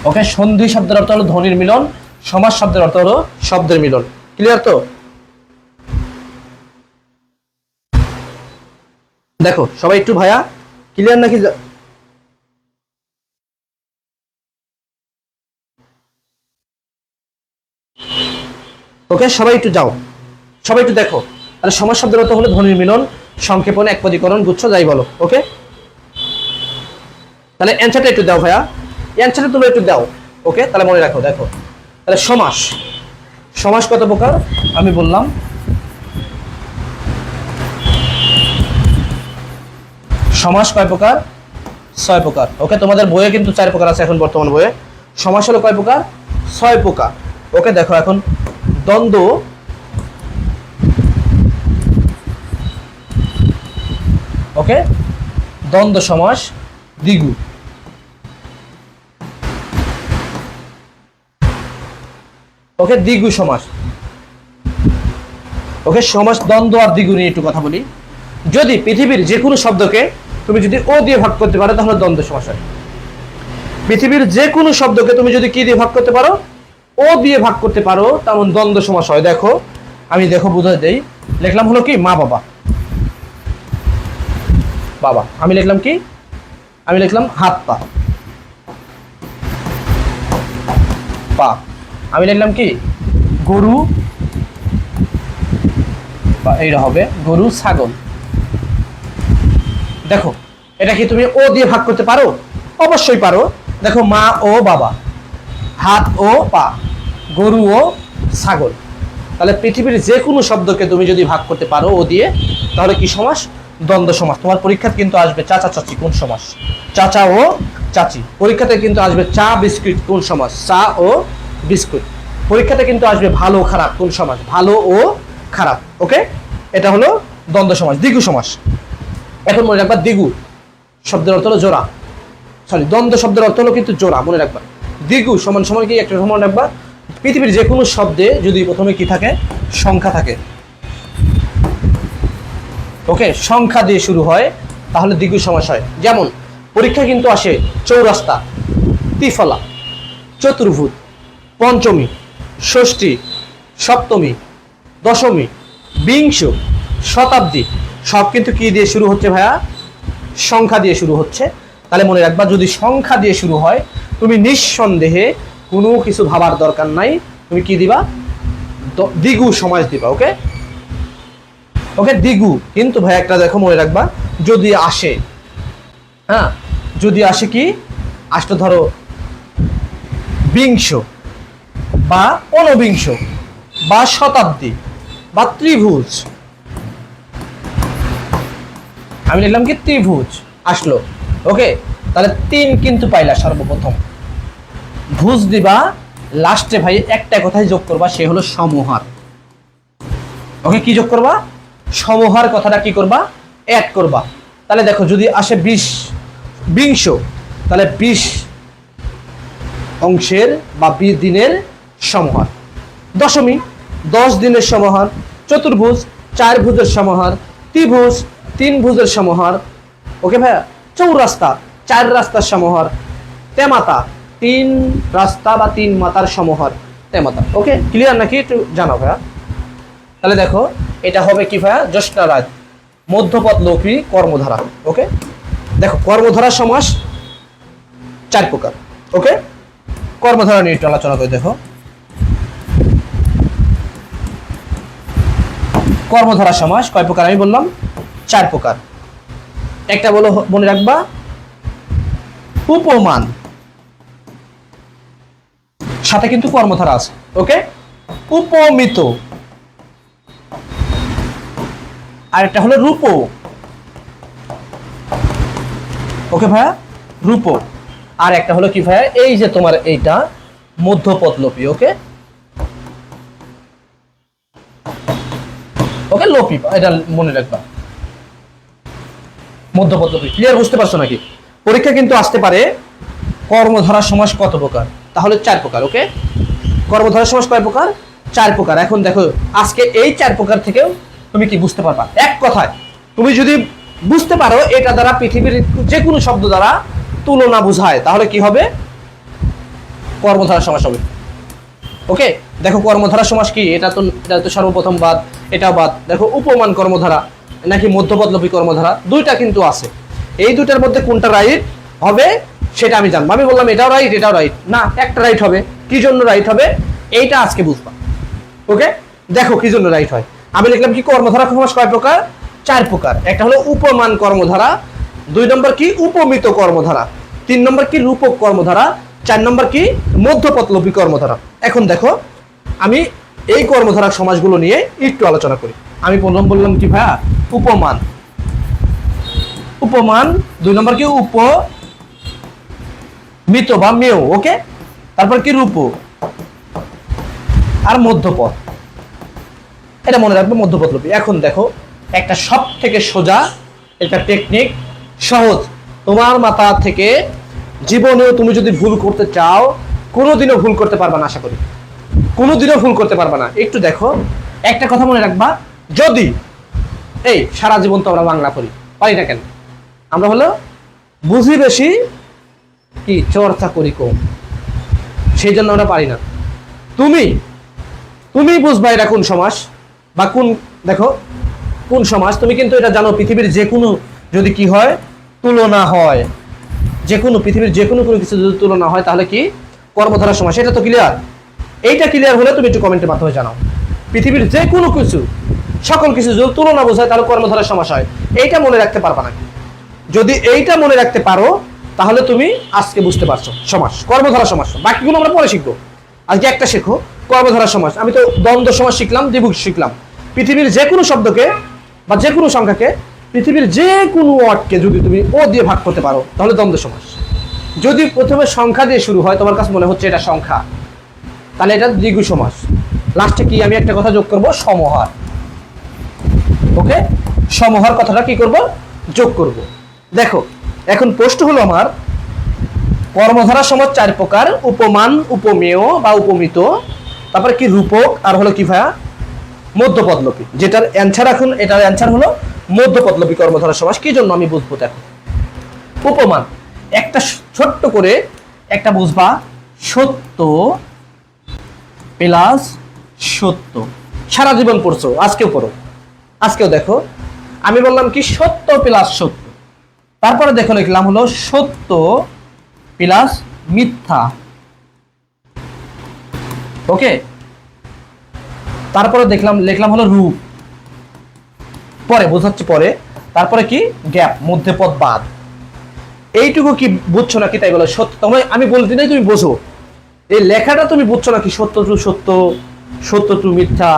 Speaker 1: ওকে, সন্ধি শব্দের অর্থ হলো ধ্বনির মিলন, সমাস শব্দের অর্থ হলো শব্দের মিলন। ক্লিয়ার তো? দেখো সবাই একটু ভাইয়া ক্লিয়ার নাকি? ওকে, সবাই একটু যাও, সবাই একটু দেখো। তাহলে সমাস শব্দের অর্থ হলো ধ্বনির মিলন, সংক্ষেপণ, একপদীকরণ, গুচ্ছ, যাই বলো। ওকে, তাহলে অ্যান্সারটা একটু দাও ভাইয়া, অ্যান্সারটা তুমি একটু দাও। ওকে, তাহলে মনে রাখো। দেখো তাহলে সমাস, সমাস কত প্রকার আমি বললাম। সমাস কয় প্রকার? 6 প্রকার। ওকে, তোমাদের বইয়ে কিন্তু 4 প্রকার আছে এখন বর্তমান বইয়ে। সমাস হলো কয় প্রকার? 6 প্রকার। ওকে, দেখো এখন দ্বন্দ্ব, ওকে, দ্বন্দ্ব সমাস, দ্বিগু। ওকে, দ্বিগু সমাস। ওকে, সমাস দ্বন্দ্ব আর দ্বিগু নিয়ে একটু কথা বলি। যদি পৃথিবীর যে কোনো শব্দকে তুমি যদি ও দিয়ে ভাগ করতে পারো তাহলে দ্বন্দ্ব সমাস হয়। পৃথিবীর যে কোনো শব্দকে তুমি যদি কি দিয়ে ভাগ করতে পারো? ও দিয়ে ভাগ করতে পারো, তেমন দ্বন্দ্ব সমাস হয়। দেখো আমি দেখো বুঝাই দেই, লিখলাম হলো কি মা বাবা। বাবা, আমি লিখলাম কি? আমি লিখলাম হাত পা। পা, আমি লিখলাম কি? গরু, বা এইটা হবে গরু, ছাগল। দেখো এটা কি তুমি ও দিয়ে ভাগ করতে পারো? অবশ্যই পারো। দেখো মা ও বাবা, হাত ও পা, গরু ও ছাগল। তাহলে পৃথিবীর যে কোনো শব্দকে তুমি যদি ভাগ করতে পারো ও দিয়ে, তাহলে কি সমাস? দ্বন্দ্ব সমাস। তোমার পরীক্ষাতে কিন্তু আসবে চাচা চাচি কোন সমাস? চাচা ও চাচি। পরীক্ষাতে কিন্তু আসবে চা বিস্কুট কোন সমাস? চা ও বিস্কুট। পরীক্ষাতে কিন্তু আসবে ভালো খারাপ কোন সমাস? ভালো ও খারাপ। ওকে, এটা হলো দ্বন্দ্ব সমাস। দ্বিগু সমাস, এখন মনে রাখবা দ্বিগু শব্দের অর্থ হলো জোড়া। সরি, দ্বন্দ্ব শব্দের অর্থ হলো কিন্তু জোড়া, মনে রাখবা। দ্বিগু সমান সমান কি? একটা সমান রাখবা, পৃথিবীর যে কোনো শব্দে যদি প্রথমে কি থাকে? সংখ্যা থাকে। ওকে, সংখ্যা দিয়ে শুরু হয় তাহলে দ্বিগু সমাস হয়। যেমন পরীক্ষা কিন্তু আসে চৌরাস্তা, ত্রিফলা, চতুর্ভুজ, পঞ্চমী, ষষ্ঠী, সপ্তমী, দশমী, বিংশ, শতাব্দী, সব কিন্তু কি দিয়ে শুরু হচ্ছে ভাইয়া? সংখ্যা দিয়ে শুরু হচ্ছে। তাহলে মনে রাখবা যদি সংখ্যা দিয়ে শুরু হয় তুমি নিঃসন্দেহে কোনো কিছু ভাবার দরকার নাই, তুমি কি দিবা? দ্বিগু সমাস দিবা। ওকে ওকে, দ্বিগু। কিন্তু ভাই একটা দেখো মনে রাখবা, যদি আসে, হ্যাঁ যদি আসে কি? আসলে ধরো বিংশ বা ঊনবিংশ বা শতাব্দী বা ত্রিভুজ, আমি লিখলাম কি ত্রিভুজ আসলো। ওকে, তাহলে 3 কিন্তু পাইলা সর্বপ্রথম। ভুজ দিবা লাস্টে ভাই, একটা কথাই যোগ করবা, সে হলো সমহার। ওকে, কি যোগ করবা? সমহার কথাটা কি করবা? অ্যাড করবা। তাহলে দেখো যদি আসে 20 বিংশ, তাহলে 20 অংশের বা 20 দিনের সমহার। দশমী 10 দিনের সমহার। চতুর্ভুজ 4 ভুজের সমহার। ত্রিভুজ 3 ভুজের সমহার। ওকে ভাইয়া, চৌরাস্তা 4 রাস্তার সমহার। তেমাতা 3 রাস্তা বা 3 মাতার সমহার। তেমাতা। ওকে, ক্লিয়ার নাকি একটু জানাও ভাইয়া। তাহলে দেখো এটা হবে কি ভাইয়া? জ্যৈষ্ঠা রাজ, মধ্যপদ লোপী কর্মধারা। ওকে, দেখো কর্মধারা সমাস 4 প্রকার। ওকে, কর্মধারা নিয়ে একটু আলোচনা করে দেখো। কর্মধারা সমাস কয় প্রকার আমি বললাম? 4 প্রকার। একটা বলো, মনে রাখবা, উপমান, সাথে কিন্তু কর্মধারা আছে। ওকে, উপমিত, আর একটা হলো রূপ। ওকে ভাইয়া, রূপ। আর একটা হলো কি ভাইয়া? এই যে তোমার এইটা মধ্যপদলোপী। ওকে, ওকে লোপী, এটা মনে রাখবা, মধ্যপদলোপী। ক্লিয়ার, বুঝতে পারছো নাকি? পরীক্ষা কিন্তু আসতে পারে কর্মধারা সমাস কত প্রকার? তাহলে 4 প্রকার। ওকে, কর্মধারা সমাস কয় প্রকার? 4 প্রকার। এখন দেখো আজকে এই 4 প্রকার থেকেও তুমি কি বুঝতে পারবা? এক কথায় তুমি যদি বুঝতে পারো এটা দ্বারা পৃথিবীর যে কোনো শব্দ দ্বারা তুলনা বোঝায়, তাহলে কি হবে? কর্মধারা সমাস হবে। ওকে, দেখো কর্মধারা সমাস কি? এটা তো সর্বপ্রথম বাদ, এটাও বাদ। দেখো উপমান কর্মধারা নাকি মধ্যপদলোপী কর্মধারা, দুইটা কিন্তু আছে। এই দুইটার মধ্যে কোনটা রাইট হবে সেটা আমি জানবো। আমি বললাম এটাও রাইট এটাও রাইট না, একটা রাইট হবে। কি জন্য রাইট হবে এইটা আজকে বুঝবা। ওকে, দেখো কি জন্য রাইট হয়। আমি লিখলাম কি কর্মধারা সমাস কয় প্রকার? 4 প্রকার। একটা হলো উপমান কর্মধারা, 2 নম্বর কি উপমিত কর্মধারা, 3 নম্বর কি রূপক কর্মধারা, 4 নম্বর কি মধ্যপদলোপী কর্মধারা। এখন দেখো আমি এই কর্মধারা সমাসগুলো নিয়ে একটু আলোচনা করি। আমি প্রথম বললাম কি ভাইয়া? উপমান। উপমান 2 নম্বর কি উপমিত বা মেয়। ওকে, তারপর কি রূপ, আর মধ্যপদ। এটা মনে রাখবে, মধ্যপদলোপী। এখন দেখো একটা সব থেকে সোজা একটা টেকনিক, সহজ, তোমার মাথা থেকে জীবনেও তুমি যদি ভুল করতে চাও কোনোদিনও ভুল করতে পারবা না, আশা করি কোনোদিনও ভুল করতে পারবা না। একটু দেখো, একটা কথা মনে রাখবা, যদি এই সারা জীবন তো আমরা বাংলা পড়ি, পারি না কেন? আমরা হলো বুঝি বেশি, কি চর্চা করি কম, সেই জন্য আমরা পারি না। তুমি তুমি বুঝবা এটা কোন সমাস বা কোন, দেখো কোন সমাস, তুমি কিন্তু এটা জানো। পৃথিবীর যে কোনো যদি কি হয়, তুলনা হয়, যে কোনো পৃথিবীর যে কোনো কিছু যদি তুলনা হয় তাহলে কি কর্মধারা সমাস। এটা তো ক্লিয়ার। এইটা ক্লিয়ার হলে তুমি একটু কমেন্টের মাধ্যমে জানাও। পৃথিবীর যে কোনো কিছু, সকল কিছু যদি তুলনা বোঝায় তাহলে কর্মধারা সমাস হয়। এইটা মনে রাখতে পারবা না। যদি এইটা মনে রাখতে পারো তাহলে তুমি আজকে বুঝতে পারছো সমাস, কর্মধারা সমাস। বাকিগুলো আমরা পরে শিখবো, আজকে একটা শেখো কর্মধারা সমাস। আমি তো দ্বন্দ্ব সমাস শিখলাম, দ্বিগুণ শিখলাম। পৃথিবীর যে কোনো শব্দকে বা যে কোনো সংখ্যাকে, পৃথিবীর যে কোনো ওয়ার্ডকে যদি তুমি ও দিয়ে ভাগ করতে পারো তাহলে দ্বন্দ্ব সমাস। যদি প্রথমে সংখ্যা দিয়ে শুরু হয়, তোমার কাছে মনে হচ্ছে এটা সংখ্যা, তাহলে এটা দ্বিগু সমাস। লাস্টে কি আমি একটা কথা যোগ করব? সমহার। ওকে, সমহার কথাটা কি করব? যোগ করব। দেখো এখন প্রশ্ন হলো আমার, কর্মধারা সমাস 4 প্রকার, উপমান, উপমেয় বা উপমিত, তারপরে কি রূপক, আর হলো কি ভাইয়া? মধ্যপদলোপী। যেটার অ্যান্সার, এখন এটার অ্যান্সার হলো মধ্যপদলোপী কর্মধারা সমাস। কি জন্য আমি বুঝবো দেখো। উপমান একটা ছোট্ট করে একটা বুঝবা, সত্য প্লাস সত্য। সারা জীবন পড়ছো, আজকেও পড়ো, আজকেও দেখো। আমি বললাম কি সত্য প্লাস সত্য, তারপরে দেখো লিখলাম হলো সত্য প্লাস মিথ্যা। ওকে, তারপরে লিখলাম হলো রূপ, পরে বোঝাচ্ছি পরে। তারপরে কি গ্যাপ, মধ্যপদ বাদ। এইটুকু কি বুঝছো নাকি? তাই বলো সত্য, তোমায় আমি বলতে নাই তুমি বোঝো। এই লেখাটা তুমি বুঝছো নাকি? সত্য টু সত্য, সত্য টু মিথ্যা,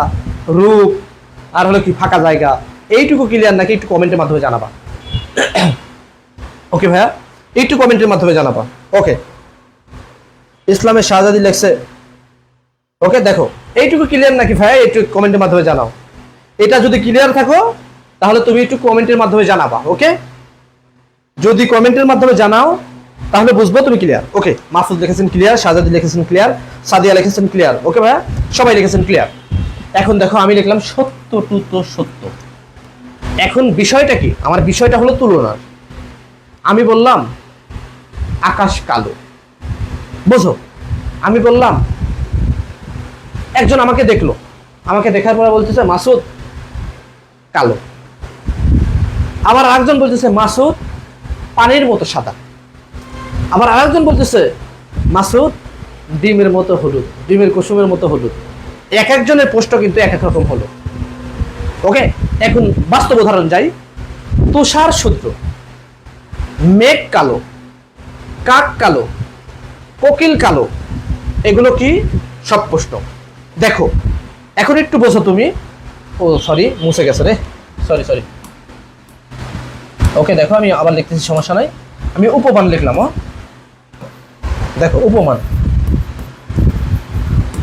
Speaker 1: রূপ, আর হলো কি ফাঁকা জায়গা। এইটুকু ক্লিয়ার নাকি? একটু কমেন্টের মাধ্যমে জানাবা। ওকে ভাইয়া, একটু কমেন্টের মাধ্যমে জানাবা। ওকে, ইসলামের শাহজাদি লেখছে। ওকে, দেখো এইটুকু ক্লিয়ার নাকি ভাইয়া? একটু কমেন্টের মাধ্যমে জানাও। এটা যদি ক্লিয়ার থাকো তাহলে তুমি একটু কমেন্টের মাধ্যমে জানাবা। ওকে, যদি কমেন্টের মাধ্যমে জানাও তাহলে বুঝবো তুমি ক্লিয়ার। ওকে, মাহফুজ লিখেছেন ক্লিয়ার, শাহজাদি লিখেছেন ক্লিয়ার, সাদিয়া লিখেছেন ক্লিয়ার। ওকে ভাইয়া, সবাই লিখেছেন ক্লিয়ার। এখন দেখো আমি লিখলাম সত্য টু তো সত্য। এখন বিষয়টা কি? আমার বিষয়টা হলো তুলনার। আমি বললাম আকাশ কালো, বোঝো। আমি বললাম একজন আমাকে দেখলো, আমাকে দেখার পরে বলতেছে মাসুদ কালো। আবার আরেকজন বলতেছে মাসুদ পানির মতো সাদা। আবার আরেকজন বলতেছে মাসুদ ডিমের মতো হলুদ, ডিমের কুসুমের মতো হলুদ। এক একজনের প্রশ্ন কিন্তু এক এক রকম হলো। ওকে, এখন বাস্তব উদাহরণ যাই। তুষার শূদ্র, মেঘ কালো, কাক কালো, কোকিল কালো, এগুলো কি সব প্রশ্ন। দেখো এখন একটু বোঝো তুমি। ও সরি, মুছে গেছে রে, সরি সরি। ওকে দেখো আমি আবার লিখতেছি, সমস্যা নাই। আমি উপমান লিখলাম। দেখো উপমান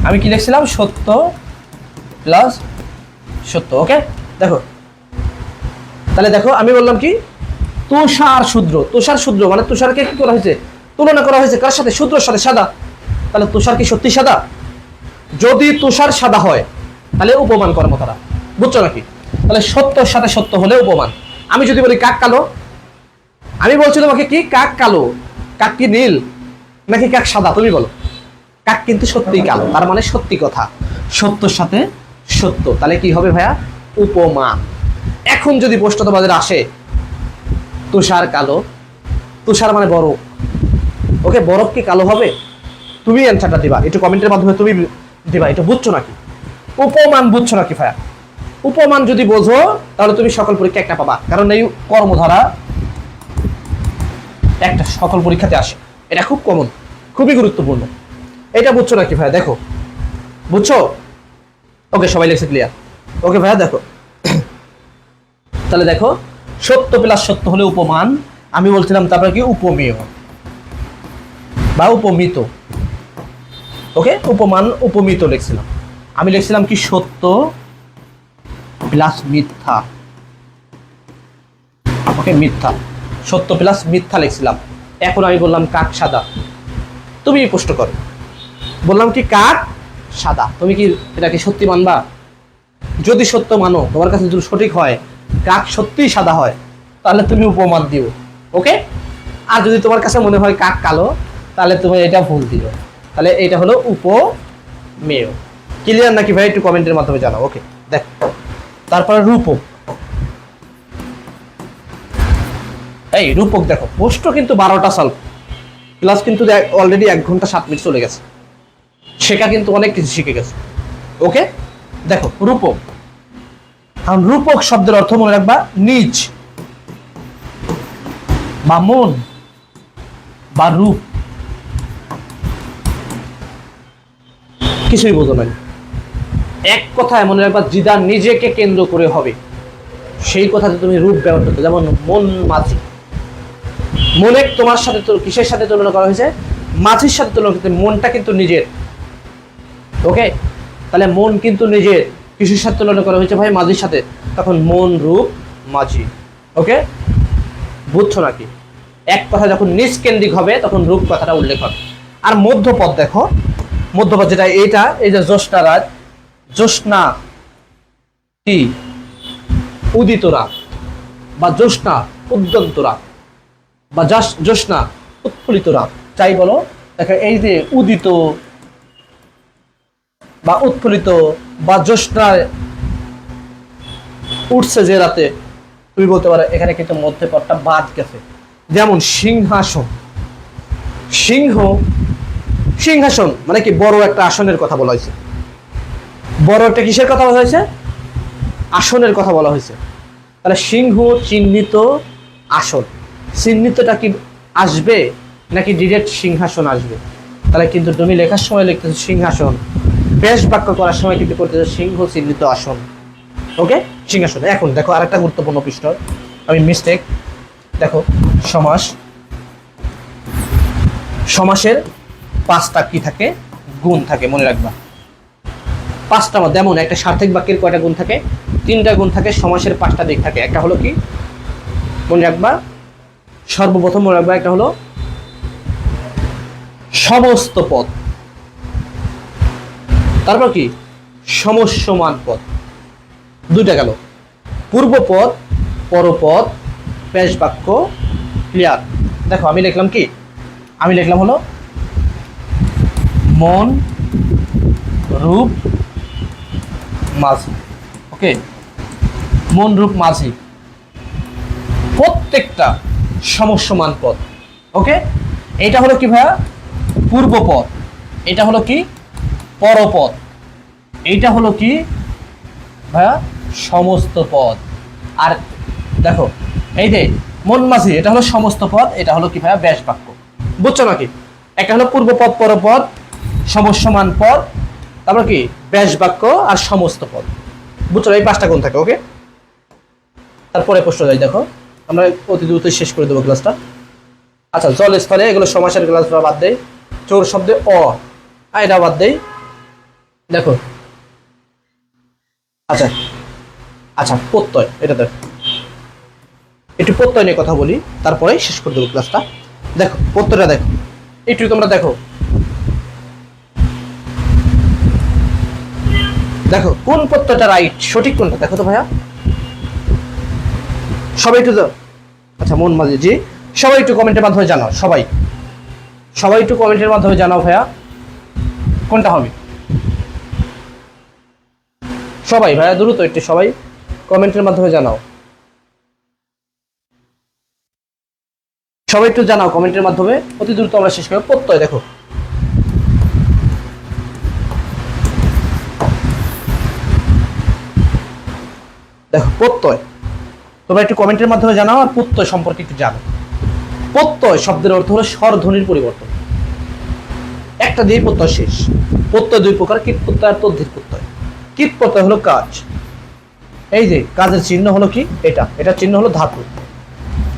Speaker 1: আমি কি লিখছিলাম? সত্য প্লাস সত্য। ওকে দেখো, তাহলে দেখো আমি বললাম কি তুষার শূদ্র। তুষার শূদ্র মানে তুষারকে কি করা হয়েছে? তুলনা করা হয়েছে কার সাথে? শূদ্রের সাথে, সাদা। তাহলে তুষার কি সত্যি সাদা? যদি তুষার সাদা হয় তাহলে উপমান কর্ম তারা, বুঝছো নাকি? তাহলে সত্যর সাথে সত্য হলে উপমান। আমি যদি বলি কাক কালো, আমি বলছি তোমাকে কি কাক কালো, কাক কি নীল নাকি কাক সাদা? তুমি বলো। কাক কিন্তু সত্যিই কালো, তার মানে সত্যি কথা, সত্যর সাথে সত্য। তাহলে কি হবে ভাইয়া? উপমান। এখন যদি প্রশ্ন তোমাদের আসে তুষার কালো, তুষার মানে বরফ। ওকে, বরফ কি কালো হবে? তুমি অ্যান্সারটা দিবা, একটু কমেন্টের মাধ্যমে তুমি দিবা। এটা বুঝছো নাকি? উপমান বুঝছো নাকি ভাইয়া? উপমান যদি বোঝো তাহলে তুমি সকল পরীক্ষা একটা পাবা, কারণ এই কর্মধারা একটা সকল পরীক্ষাতে আসে। এটা খুব কমন, খুবই গুরুত্বপূর্ণ। এটা বুঝছো নাকি ভাইয়া? দেখো বুঝছো? ওকে, সবাই লিখছে ক্লিয়ার। ওকে ভাইয়া দেখো, তাহলে দেখো সত্য প্লাস সত্য হলে উপমান। আমি বলছিলাম তারপরে কি উপমেয় বা উপমিত। ওকে, উপমান উপমিত লিখছিলাম। আমি লিখছিলাম কি সত্য প্লাস মিথ্যা। ওকে, মিথ্যা, সত্য প্লাস মিথ্যা লিখছিলাম। এখন আমি বললাম কাক সাদা, তুমি প্রশ্ন করো। বললাম কি কাক সাদা, তুমি কি এটাকে সত্যি মানবা? যদি সত্য মানো, তোমার কাছে যদি সঠিক হয়, কাক সত্যিই সাদা হয়, তাহলে তুমি উপমান দিও। ওকে, আর যদি তোমার কাছে মনে হয় কাক কালো, তাহলে তুমি এটা ভুল দিও। তাহলে এটা হলো উপমেয়। ক্লিয়ার নাকি ভাই? একটু কমেন্টের মাধ্যমে জানাও। ওকে দেখ, তারপরে রূপক। এই রূপক দেখো, প্রশ্ন কিন্তু 12টা সলভ, ক্লাস কিন্তু অলরেডি 1 ঘন্টা 7 মিনিট চলে গেছে। শেখা কিন্তু অনেক কিছু শিখে গেছে। ওকে দেখো রূপক, কারণ রূপক শব্দের অর্থ মনে রাখবা নিজ বা মন বা রূপ। কিছুই বোঝো নাই। এক কথায় মনে রাখবা, যেটা নিজেকে কেন্দ্র করে হবে সেই কথাতে তুমি রূপ ব্যবহার করতে। যেমন মন মাঝি, মনে তোমার সাথে তো কিসের সাথে তুলনা করা হয়েছে? মাঝির সাথে তুলনা করতে। মনটা কিন্তু নিজের। ওকে, তাহলে মন কিন্তু নিজের, কিসের সাথে তুলনা করা হয়েছে ভাই? মাঝির সাথে। তখন মন রূপ মাঝি। ওকে, বুঝছো নাকি? এক কথা যখন নিজ কেন্দ্রিক হবে তখন রূপ কথাটা উল্লেখ হবে। আর মধ্যপদ দেখো, মধ্যপদ যেটা এইটা, এই যে জ্যোৎস্না রাত, জ্যোৎস্না কি উদিত রাত, বা জ্যোৎস্না উদ্যন্ত রাত, বা জ্যোৎস্না উৎফুল্লিত রাত, চাই বলো। দেখো এই যে উদিত বা উৎফুল্লিত বা জ্যোৎস্নায় উঠছে যে রাতে, তুমি বলতে পারো এখানে কিন্তু মধ্যপদটা বাদ গেছে। যেমন সিংহাসন, সিংহ, সিংহাসন মানে কি বড় একটা আসনের কথা বলা হয়েছে। বড় একটা কিসের কথা বলা হয়েছে? আসনের কথা বলা হয়েছে। তাহলে সিংহ চিহ্নিত আসন, চিহ্নিতটা কি আসবে নাকি ডিরেক্ট সিংহাসন আসবে? তাহলে কিন্তু তুমি লেখার সময় লিখতেছো সিংহাসন, বেশ বাক্য করার সময় কিন্তু করতেছো সিংহ চিহ্নিত আসন। ওকে, সিংহাসন। এখন দেখো আরেকটা গুরুত্বপূর্ণ পৃষ্ঠ, আমি মিস্টেক। দেখো সমাস, সমাসের 5টা কি থাকে? গুণ থাকে, মনে রাখবা। 5টা যেমন একটা সার্থক বাক্যের কয়টা গুণ থাকে? 3টা গুণ থাকে। সমাসের 5টা দিক থাকে। একটা হলো কি, মনে রাখবা, সর্বপ্রথম মনে রাখবা, একটা হলো সমস্ত পদ, তারপর কি সমস্যমান পদ, 2টা গেল। পূর্বপদ, পরপদ, পেশ বাক্য, ক্লিয়ার। দেখো আমি লিখলাম কি, আমি লিখলাম হলো মন, রূপ, মাঝি। ওকে, মন, রূপ, মাঝি প্রত্যেকটা সমস্যমান পদ। ওকে, এটা হলো কি ভাইয়া পূর্বপদ, এটা হলো কি পরপদ, এইটা হলো কি ভাইয়া সমস্ত পদ। আর দেখো এই যে মন, মাঝি, এটা হলো সমস্ত পদ, এটা হলো কি ভাইয়া ব্যাস বাক্য। বুঝছো নাকি? একটা হলো পূর্বপদ, পরপদ, সমস্যমান পদ, তারপর কি ব্যাস বাক্য আর সমস্ত পদ। বুঝছো? এই 5টা গুণ থাকে। ওকে, তারপরে প্রশ্ন যাই। দেখো আমরা অতি দ্রুত শেষ করে দেবো ক্লাসটা। আচ্ছা, জল স্থলে, এগুলো সমাসের ক্লাসগুলো বাদ দেয়। চোর শব্দে এটা বাদ দেই। দেখো আচ্ছা আচ্ছা, প্রত্যয়, এটা দেখো একটু প্রত্যয় নিয়ে কথা বলি, তারপরে শেষ করে দেবো ক্লাসটা। দেখো প্রত্যয়টা দেখো, একটু তোমরা দেখো, দেখো কোন প্রত্যয়টা রাইট, সঠিক কোনটা দেখো তো ভাইয়া। সবাই একটু, আচ্ছা মন, মাঝি, জি, সবাই একটু কমেন্টের মাধ্যমে জানাও। সবাই সবাই একটু কমেন্টের মাধ্যমে জানাও ভাইয়া কোনটা হবে। সবাই ভাইয়া দ্রুত একটু সবাই কমেন্টের মাধ্যমে জানাও। সবাই একটু জানাও কমেন্টের মাধ্যমে, অতি দ্রুত আমরা শেষ করব। প্রত্যয় দেখো, দেখো প্রত্যয়, তোমরা একটু কমেন্টের মাধ্যমে জানাও আর প্রত্যয় সম্পর্কে একটু জানো। প্রত্যয় শব্দের অর্থ হলো স্বরধ্বনির পরিবর্তন। একটা দিয়ে প্রত্যয় শেষ। প্রত্যয় 2 প্রকার, কীট প্রত্যয় আর তদ্ধির প্রত্যয়। কীট প্রত্যয় হলো কাজ, এই যে কাজের চিহ্ন হলো কি, এটা চিহ্ন হলো ধাতু।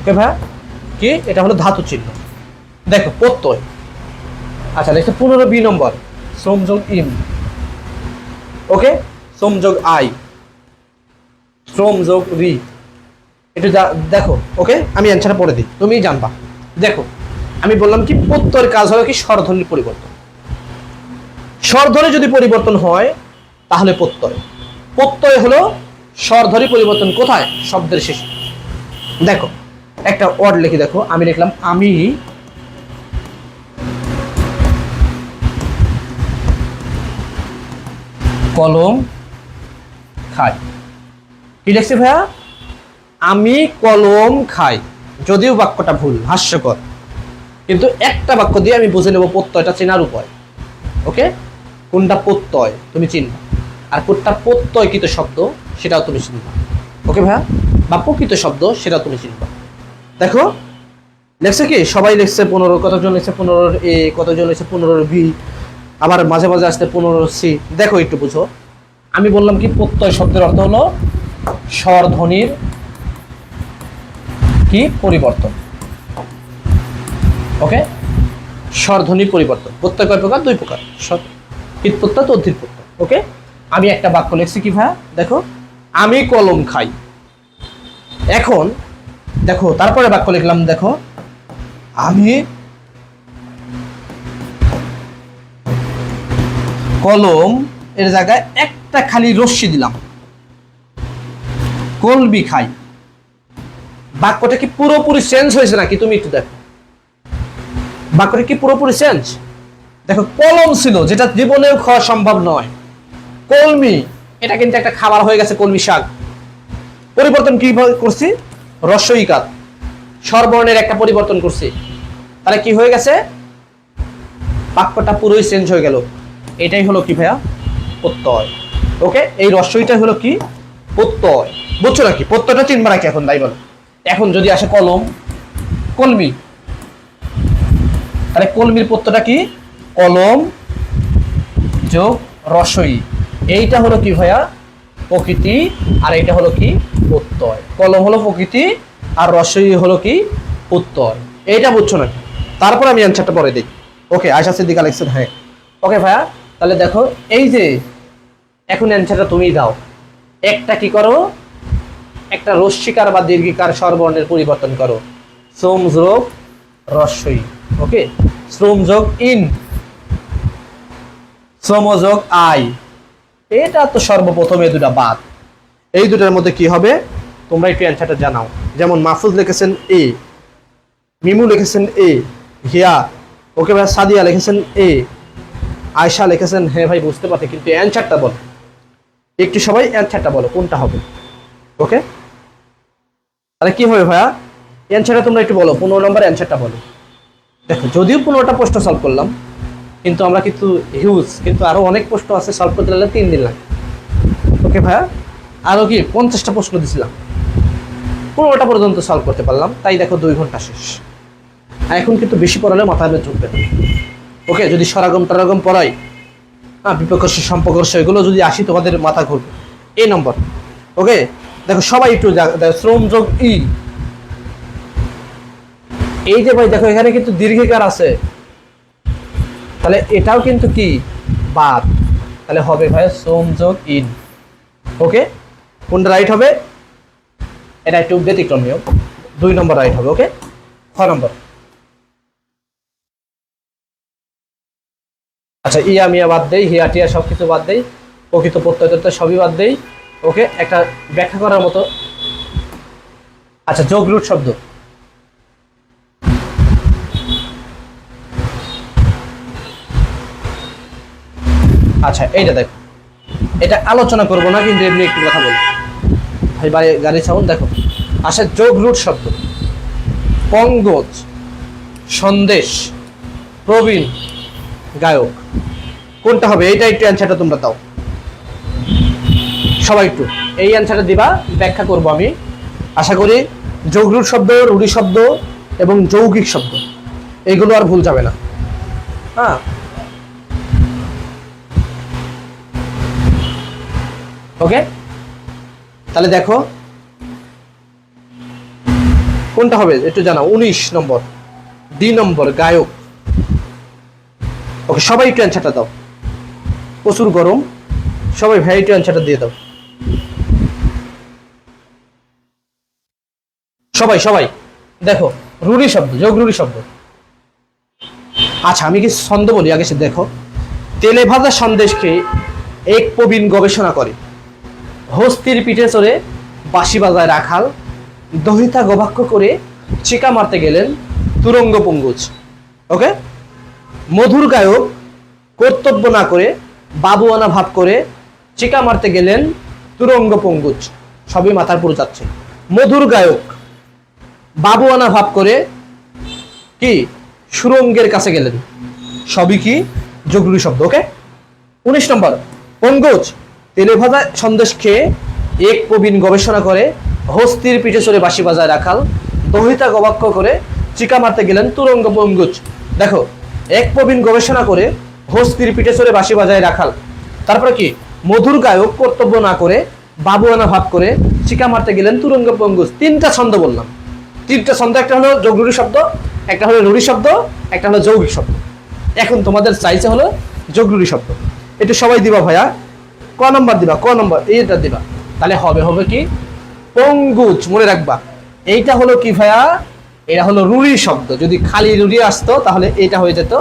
Speaker 1: ওকে ভাইয়া, কি এটা হলো ধাতু চিহ্ন। দেখো প্রত্যয়, আচ্ছা দেখো 15 নম্বর, শ্রম যোগ ইম। ওকে, শ্রম যোগ আই, শ্রম যোগ রি, একটু দেখো। ওকে, আমি অ্যান্সারটা পড়ে দিই, তুমি জানবা। দেখো আমি বললাম কি, প্রত্যয়ের কাজ হলো কি স্বরধ্বনির পরিবর্তন। স্বরধ্বনি যদি পরিবর্তন হয় তাহলে প্রত্যয়। প্রত্যয় হলো স্বরধ্বনি পরিবর্তন কোথায়? শব্দের শেষে। দেখো একটা ওয়ার্ড লিখি, দেখো আমি লিখলাম আমি কলম খাই। কি লিখছি ভাইয়া? আমি কলম খাই। যদিও বাক্যটা ভুল, হাস্যকর, কিন্তু একটা বাক্য দিয়ে আমি বুঝে নেব প্রত্যয়টা চেনার উপায়। ওকে, কোনটা প্রত্যয় তুমি চিনবা, আর কোনটা প্রত্যয়কৃত শব্দ সেটাও তুমি চিনবা। ওকে ভাইয়া, বা প্রকৃত শব্দ সেটাও তুমি চিনবা। দেখো লেখছে কি, সবাই লিখছে 15, কতজন লিখছে 15 এ, কতজন লিখছে 15 বি, আবার মাঝে মাঝে আসতে 15 সি। দেখো একটু বুঝো, আমি বললাম কি প্রত্যয় শব্দের অর্থ হলো স্বরধ্বনির কি পরিবর্তন। ওকে, স্বরধ্বনির পরিবর্তন। প্রত্যয় কয় প্রকার? 2 প্রকার, কীট প্রত্যয়, তদ্ধির প্রত্যয়। ওকে, আমি একটা বাক্য লিখছি কি ভাইয়া, দেখো আমি কলম খাই। এখন দেখো তারপরে বাক্য লিখলাম, দেখো আমি কলম এর জায়গায় একটা খালি রশ্মি দিলাম, কলবি খাই। বাক্যটা কি পুরোপুরি চেঞ্জ হয়েছে নাকি তুমি একটু দেখো। বাক্যটা কি পুরোপুরি চেঞ্জ? দেখো কলম ছিল যেটা জীবনেও খাওয়া সম্ভব নয়, কলমি এটা কিন্তু একটা খাবার হয়ে গেছে, কলমি শাক। পরিবর্তন কি করছি? রস্বইকার, স্বরবর্ণের একটা পরিবর্তন করছি, তাহলে কি হয়ে গেছে? বাক্যটা পুরোই চেঞ্জ হয়ে গেল। এটাই হলো কি ভাইয়া? প্রত্যয়। ওকে, এই রস্বইটাই হলো কি? প্রত্যয়। বুঝছো নাকি? প্রত্যয়টা চিনবা নাকি এখন? তাই বলো। এখন যদি আসে কলম, কলমি, তাহলে কলমির প্রত্যয়টা কি? কলম যোগ রসই। এইটা হলো কি ভাইয়া? প্রকৃতি, আর এইটা হলো কি? প্রত্যয়। কলম হলো প্রকৃতি আর রসই হলো কি? প্রত্যয়। এইটা বুঝছো নাকি? তারপর আমি অ্যান্সারটা পরে দিই। ওকে, আয়শা সিদ্দিকা লিখছেন হ্যাঁ। ওকে ভাইয়া, তাহলে দেখো এই যে এখন অ্যান্সারটা তুমি দাও। একটা কি করো, একটা রস্যিকার বা দীর্ঘিকার স্বরবর্ণের পরিবর্তন করো। শ্রম যোগ রস্যই, ওকে, শ্রম যোগ ইন, শ্রম যোগ আই, এটা তো সর্বপ্রথম এই দুটা বাদ। এই দুটার মধ্যে কি হবে তোমরা একটু অ্যান্সারটা জানাও। যেমন মাহফুজ লিখেছেন এ, মিমু লিখেছেন এ, হিয়া, ওকে ভাই, সাদিয়া লিখেছেন এ, আয়শা লিখেছেন হ্যাঁ ভাই বুঝতে পারছি, কিন্তু অ্যান্সারটা বলো একটু, সবাই অ্যান্সারটা বলো কোনটা হবে। ওকে, তাহলে কি হবে ভাইয়া, অ্যান্সারটা তোমরা একটু বলো, 15 নম্বর অ্যান্সারটা বলো। দেখো যদিও 15টা প্রশ্ন সলভ করলাম, কিন্তু আমরা কিন্তু হিউজ, কিন্তু আরো অনেক প্রশ্ন আছে সলভ করতে গেলে 3 দিন লাগে। ওকে ভাইয়া, আরো কি 50টা প্রশ্ন দিছিলাম, 15টা পর্যন্ত সলভ করতে পারলাম, তাই দেখো 2 ঘন্টা শেষ। আর এখন কিন্তু বেশি পড়ালে মাথায় ঢুকবে না। ওকে, যদি সরাগম টরাগম পড়াই, হ্যাঁ, বিপক্ষর্ষ সম্পর্কর্ষ, এগুলো যদি আসি তোমাদের মাথা ঘুরবে। এই নম্বর, ওকে, দেখো সবাই একটু শ্রম যোগ ই, এই যে ভাই দেখো এখানে কিন্তু দীর্ঘিকার আছে, তাহলে এটাও কিন্তু কি বাদ, তাহলে হবে ভাই শ্রম যোগ ইন। ওকে, কোনটা রাইট হবে, এটা একটু ব্যতিক্রম নিয়ম, 2 নম্বর রাইট হবে। ওকে, 6 নম্বর। আচ্ছা, ইয়া মিয়া বাদ দেই, হিয়া টিয়া সবকিছু বাদ দেই, প্রকৃত প্রত্যয় সবই বাদ দেই। ওকে, একটা ব্যাখ্যা করার মতো, আচ্ছা যোগ রুট শব্দ, আচ্ছা এইটা দেখো, এটা আলোচনা করবো না, কিন্তু এমনি একটু কথা বলি ভাই, বাড়ি গাড়ি সাউন্ড দেখো। আচ্ছা, যোগ রুট শব্দ, পঙ্গজ, সন্দেশ, প্রবীণ, গায়ক, কোনটা হবে, এইটা একটু অ্যান্সারটা তোমরা দাও সবাই একটু, এই অ্যান্সারটা দিবা, ব্যাখ্যা করব আমি। আশা করি যোগ রুট শব্দ, রুঢ়ি শব্দ এবং যৌগিক শব্দ এগুলো আর ভুল যাবে না। হ্যাঁ, ওকে, তাহলে দেখো কোনটা হবে একটু জানাও। 19 নম্বর, ডি নম্বর, গায়ক। ওকে, সবাই একটু অ্যান্সারটা দাও, প্রচুর গরম, সবাই ভাই একটু অ্যান্সারটা দিয়ে দাও, সবাই সবাই দেখো, রুঢ়ি শব্দ, যোগ রুঢ়ি শব্দ। আচ্ছা, আমি কি ছন্দ বলি আগে, সে দেখো, তেলে ভাজা সন্দেশ খেয়ে এক প্রবীণ গবেষণা করে, হস্তির পিঠে চড়ে বাঁশি বাজায় রাখাল, দহিতা গবাক্য করে চিকা মারতে গেলেন তুরঙ্গ পঙ্গুজ। ওকে, মধুর গায়ক কর্তব্য না করে বাবুয়ানা ভাব করে চিকা মারতে গেলেন তুরঙ্গ পঙ্গুজ, সবই মাথার পুরো যাচ্ছে। মধুর গায়ক বাবুয়ানা ভাব করে কি সুরঙ্গের কাছে গেলেন, সবই কি যোগরুঢ়ি শব্দ। ওকে, 19 নম্বর, পঙ্গজ তেলে ভাজা সন্দেশ খেয়ে এক প্রবীণ গবেষণা করে, হস্তির পিঠে চড়ে বাঁশি বাজায় রাখাল, দহিতা গবাক্য করে চিকা মারতে গেলেন তুরঙ্গ পঙ্গুজ। দেখো, এক প্রবীণ গবেষণা করে, হস্তির পিঠে চড়ে বাঁশি বাজায় রাখাল, তারপরে কি মধুর গায়ক কর্তব্য না করে বাবুয়ানা ভাব করে চিকা মারতে গেলেন তুরঙ্গ পঙ্গুজ। 3টা ছন্দ বললাম, 3টা ছন্দ, একটা হলো যোগরুঢ়ি শব্দ, একটা হলো রুঢ়ি শব্দ, একটা হলো যৌগিক শব্দ। এখন তোমাদের চাইছে হলো যোগরুঢ়ি শব্দ, একটু সবাই দিবা ভাইয়া, ক নম্বর দিবা, ক নম্বর এইটা দিবা, তাহলে হবে কি পঙ্গুজ, মনে রাখবা। এইটা হলো কি ভাইয়া, এটা হলো রুঢ়ি শব্দ, যদি খালি রুঢ়ি আসতো তাহলে এটা হয়ে যেত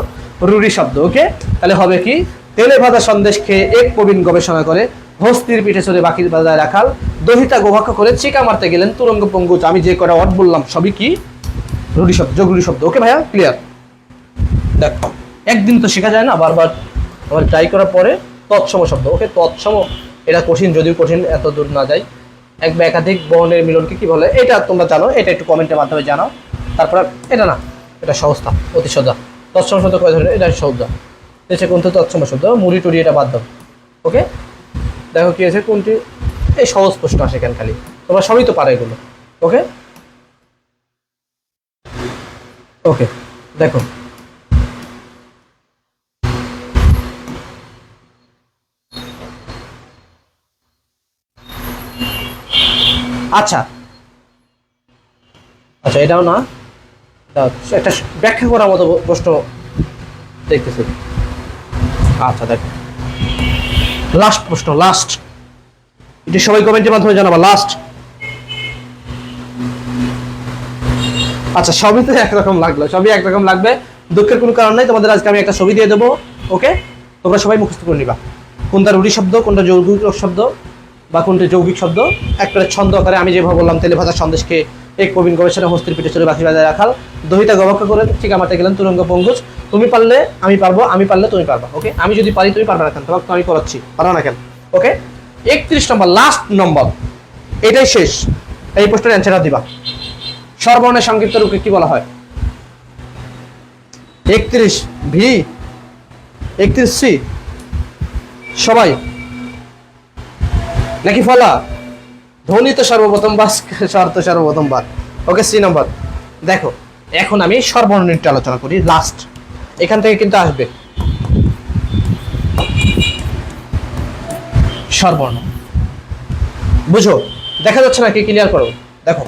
Speaker 1: রুঢ়ি শব্দ। ওকে, তাহলে হবে কি তেলে ভাজা সন্দেশ খেয়ে এক প্রবীণ গবেষণা করে, হস্তির পিঠে চড়ে বাকি বাজায় রাখাল, দহিতা গোভাক্য করে চিকা মারতে গেলেন তুরঙ্গ পঙ্গুজ। আমি যে কটা ওয়ার্ড বললাম সবই কি রুঢ়ি শব্দ, যোগরুঢ়ি শব্দ। ওকে ভাইয়া, ক্লিয়ার? দেখো, একদিন তো শেখা যায় না, বারবার আবার ট্রাই করার পরে তৎসম শব্দ। ওকে, তৎসম এটা কঠিন, যদিও কঠিন এত দূর না যায়। এক বা একাধিক বর্ণের মিলনকে কি বলে, এটা তোমরা জানো, এটা একটু কমেন্টের মাধ্যমে জানাও। তারপরে এটা না, এটা সহজতা, অতি সোজা। তৎসম শব্দ কয় ধরনের, এটা সহজা, এসে কোনটা তৎসম শব্দ, মুড়ি টুড়ি এটা বাদ দাও। ওকে, দেখো কি আছে, কোনটি এই সহজ প্রশ্ন আসে কেন, খালি তোমরা সবই তো পারো এগুলো। ওকে, ওকে, দেখো আচ্ছা, আচ্ছা এটাও না, একটা ব্যাখ্যা করার মতো প্রশ্ন দেখতেছি। আচ্ছা দেখো, লাস্ট প্রশ্ন, লাস্ট, এটা সবাই কমেন্টের মাধ্যমে জানাবা। লাস্ট। আচ্ছা, সবই তো একরকম লাগলো, সবই একরকম লাগবে, দুঃখের কোনো কারণ নাই। তোমাদের আজকে আমি একটা ছবি দিয়ে দেবো, ওকে? তোমরা সবাই মুখস্থ করে নিবা কোনটা রুড়ি শব্দ, কোনটা যৌগিক শব্দ বা কোনটা যৌগিক শব্দ। একটা ছন্দ আকারে আমি যেভাবে বললাম, তেলে ভাজা সন্দেশকে এক প্রবীণ গবেষণা হস্তির পিঠে চলে বাকি বাজায় রাখাল, দহিতা গবাক্ষ করে ঠিক আমাতে গেলেন তুরঙ্গ পঙ্গুজ। তুমি পারলে আমি পারবো, আমি পারলে তুমি পারবা, ওকে? আমি যদি পারি তুমি পারবে না কেন? তোমাকে তো আমি করাচ্ছি, পারো না কেন? ওকে? 31 নম্বর, লাস্ট নম্বর, এটাই শেষ। এই প্রশ্নের অ্যান্সারটা দিবা। স্বরবর্ণের সংক্ষিপ্ত রূপে কি বলা হয়? 31 ভি, 31 সি, সবাই নাকি ফলা? ধ্বনি তো সর্বপ্রথম বার, স্বর তো সর্বপ্রথম বার। ওকে, সি নাম্বার। দেখো, এখন আমি স্বরবর্ণ নিয়ে আলোচনা করি, লাস্ট। এখান থেকে কিন্তু আসবে স্বরবর্ণ। বুঝো? দেখা যাচ্ছে নাকি? ক্লিয়ার করো। দেখো,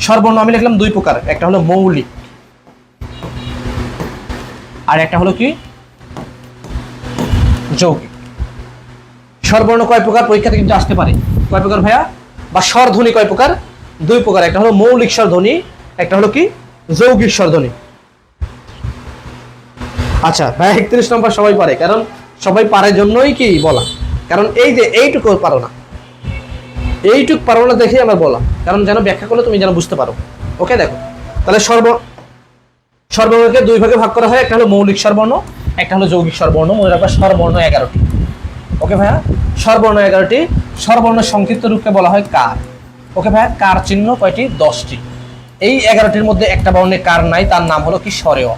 Speaker 1: স্বরবর্ণ আমি লিখলাম দুই প্রকার, একটা হলো মৌলিক আর একটা হলো কি যৌগিক। স্বরবর্ণ কয় প্রকার? পরীক্ষাতে কিন্তু আসতে পারে। কয় প্রকার ভাইয়া? বা স্বরধ্বনি কয় প্রকার? দুই প্রকার, একটা হলো মৌলিক স্বরধ্বনি, একটা হলো কি যৌগিক স্বরধ্বনি। আচ্ছা ভাইয়া, 31 নম্বর সবাই পারে, কারণ সবাই পারে জন্যই কি বলা, কারণ এই যে এইটুকু পারো না, এইটুক পারো না দেখে আমার বলা, কারণ যেন ব্যাখ্যা করলে তুমি যেন বুঝতে পারো। ওকে, দেখো তাহলে স্বরবর্ণকে দুই ভাগে ভাগ করা হয়, একটা হলো মৌলিক স্বরবর্ণ, একটা হলো যৌগিক স্বরবর্ণ। মনে রাখবা, স্বরবর্ণ 11টি। ওকে ভাইয়া, স্বরবর্ণ 11টি। স্বরবর্ণের সংক্ষিপ্ত রূপকে বলা হয় কার। ওকে ভাইয়া, কার চিহ্ন কয়টি? 10টি। এই 11টির মধ্যে একটা বর্ণে কার নাই, তার নাম হলো কি স্বরেয়,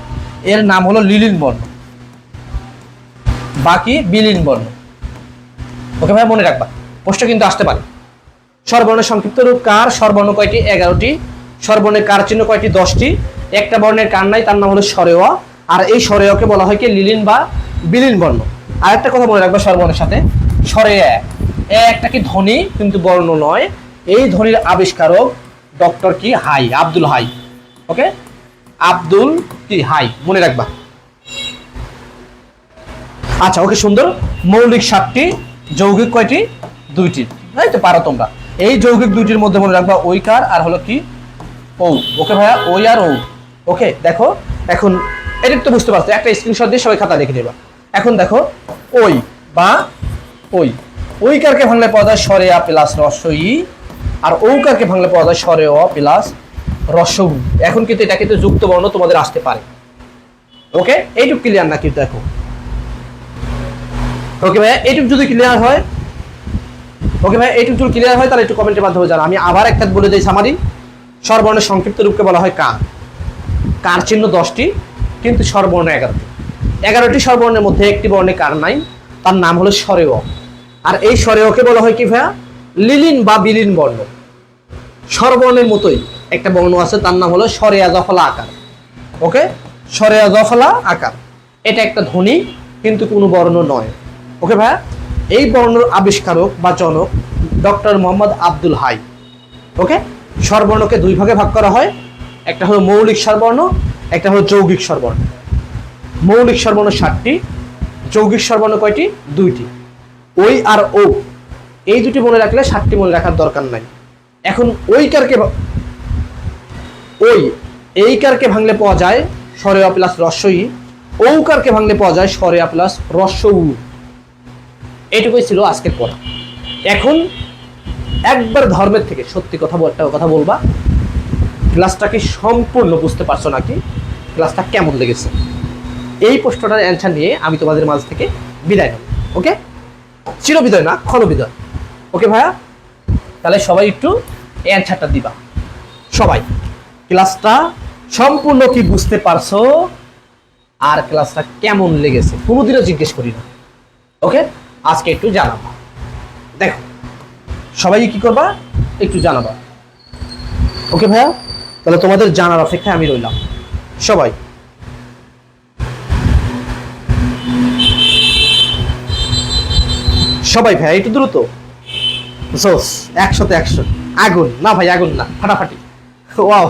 Speaker 1: এর নাম হলো লিলিন বর্ণ, বাকি বিলীন বর্ণ। ওকে ভাইয়া, মনে রাখবা, প্রশ্ন কিন্তু আসতে পারে। স্বরবর্ণের সংক্ষিপ্ত রূপ কার। স্বরবর্ণ কয়টি? 11টি। স্বরবর্ণের কার চিহ্ন কয়টি? 10টি। একটা বর্ণের কার নাই, তার নাম হলো স্বরেয়, আর এই স্বরেয়কে বলা হয় কি লিলিন বা বিলীন বর্ণ। আর একটা কথা মনে রাখবা স্বরবর্ণের সাথে, স্বরে একটা কি ধ্বনি কিন্তু বর্ণ নয়। এই ধ্বনির আবিষ্কারক ডক্টর কি হাই, আব্দুল হাই। ওকে, আব্দুল কি হাই, মনে রাখবা। আচ্ছা, ওকে, সুন্দর। মৌলিক 7টি, যৌগিক কয়টি? 2টি। তাই তো পারো তোমরা। এই যৌগিক 2টির মধ্যে মনে রাখবা ওইকার আর হলো কি ও। ওকে ভাইয়া, ওই আর ও। ওকে, দেখো এখন এটা তো বুঝতে পারছো, একটা স্ক্রিনশট দিয়ে সবাই খাতা লিখে নেবা। এখন দেখো, ওই বা ওই, ওইকারকে ভাঙলে পাওয়া যায় স্বরে আ প্লাস রস্বই, আর ঔকারকে ভাঙলে পাওয়া যায় স্বরে অ প্লাস রস্বউ। এখন কিন্তু এটা কিন্তু যুক্ত বর্ণ তোমাদের আসতে পারে। ওকে, এইটুকু ক্লিয়ার না? কিন্তু দেখো, ওকে ভাইয়া, এইটুকু যদি ক্লিয়ার হয়, ওকে ভাই, এইটুকু যদি ক্লিয়ার হয় তাহলে একটু কমেন্টের মাধ্যমে জানা। আমি আবার একটা বলে দিই সামারি। স্বরবর্ণের সংক্ষিপ্ত রূপকে বলা হয় কার। কার চিহ্ন 10টি, কিন্তু স্বরবর্ণ 11টি। 11টি স্বরবর্ণের মধ্যে একটি বর্ণে কার নাই, তার নাম হলো স্বরেয়, আর এই স্বরেয়কে বলা হয় কি ভাইয়া? লিলিন বা বিলীন বর্ণ। স্বরবর্ণের মতোই একটা বর্ণ আছে, তার নাম হলো স্বরেয়া জফলা আকার। ওকে, স্বরেয়া জফলা আকার, এটা একটা ধ্বনি কিন্তু কোনো বর্ণ নয়। ওকে ভাইয়া, এই বর্ণের আবিষ্কারক বা জনক ডক্টর মোহাম্মদ আব্দুল হাই। ওকে, স্বরবর্ণকে দুই ভাগে ভাগ করা হয়, একটা হলো মৌলিক স্বরবর্ণ, একটা হলো যৌগিক স্বরবর্ণ। মৌলিক স্বরবর্ণ 7টি, যৌগিক স্বরবর্ণ কয়টি? 2টি। ওই আর ও, এই দুটি মনে রাখলে 7টি মনে রাখার দরকার নাই। এখন ওইকারকে ওই এইকারকে ভাঙলে পাওয়া যায় স্বরে আ প্লাস রস্বই, ঔকারকে ভাঙলে পাওয়া যায় স্বরে আ প্লাস রস্বউ। এইটুকুই ছিল আজকের পড়া। এখন একবার ধর্মের থেকে সত্যি কথা বলবা, ক্লাসটাকে সম্পূর্ণ বুঝতে পারছো নাকি, ক্লাসটা কেমন লেগেছে, এই প্রশ্নটার অ্যান্সার নিয়ে আমি তোমাদের মাঝ থেকে বিদায় নেব। ওকে, চিরবিদায় না, ক্ষণবিদায়। ওকে ভাইয়া, তাহলে সবাই একটু অ্যান্সারটা দিবা। সবাই ক্লাসটা সম্পূর্ণ কি বুঝতে পারছো, আর ক্লাসটা কেমন লেগেছে কোনোদিনও জিজ্ঞেস করি না। ওকে, আজকে একটু জানাবা। দেখো, সবাই কি করবা, একটু জানাবা। ওকে ভাইয়া, তাহলে তোমাদের জানার অপেক্ষায় আমি রইলাম। সবাই সবাই ভাইয়া একটু দ্রুত। জোস, 100তে 100। আগুন না ভাই, আগুন না, ফাটাফাটি। ওয়াও,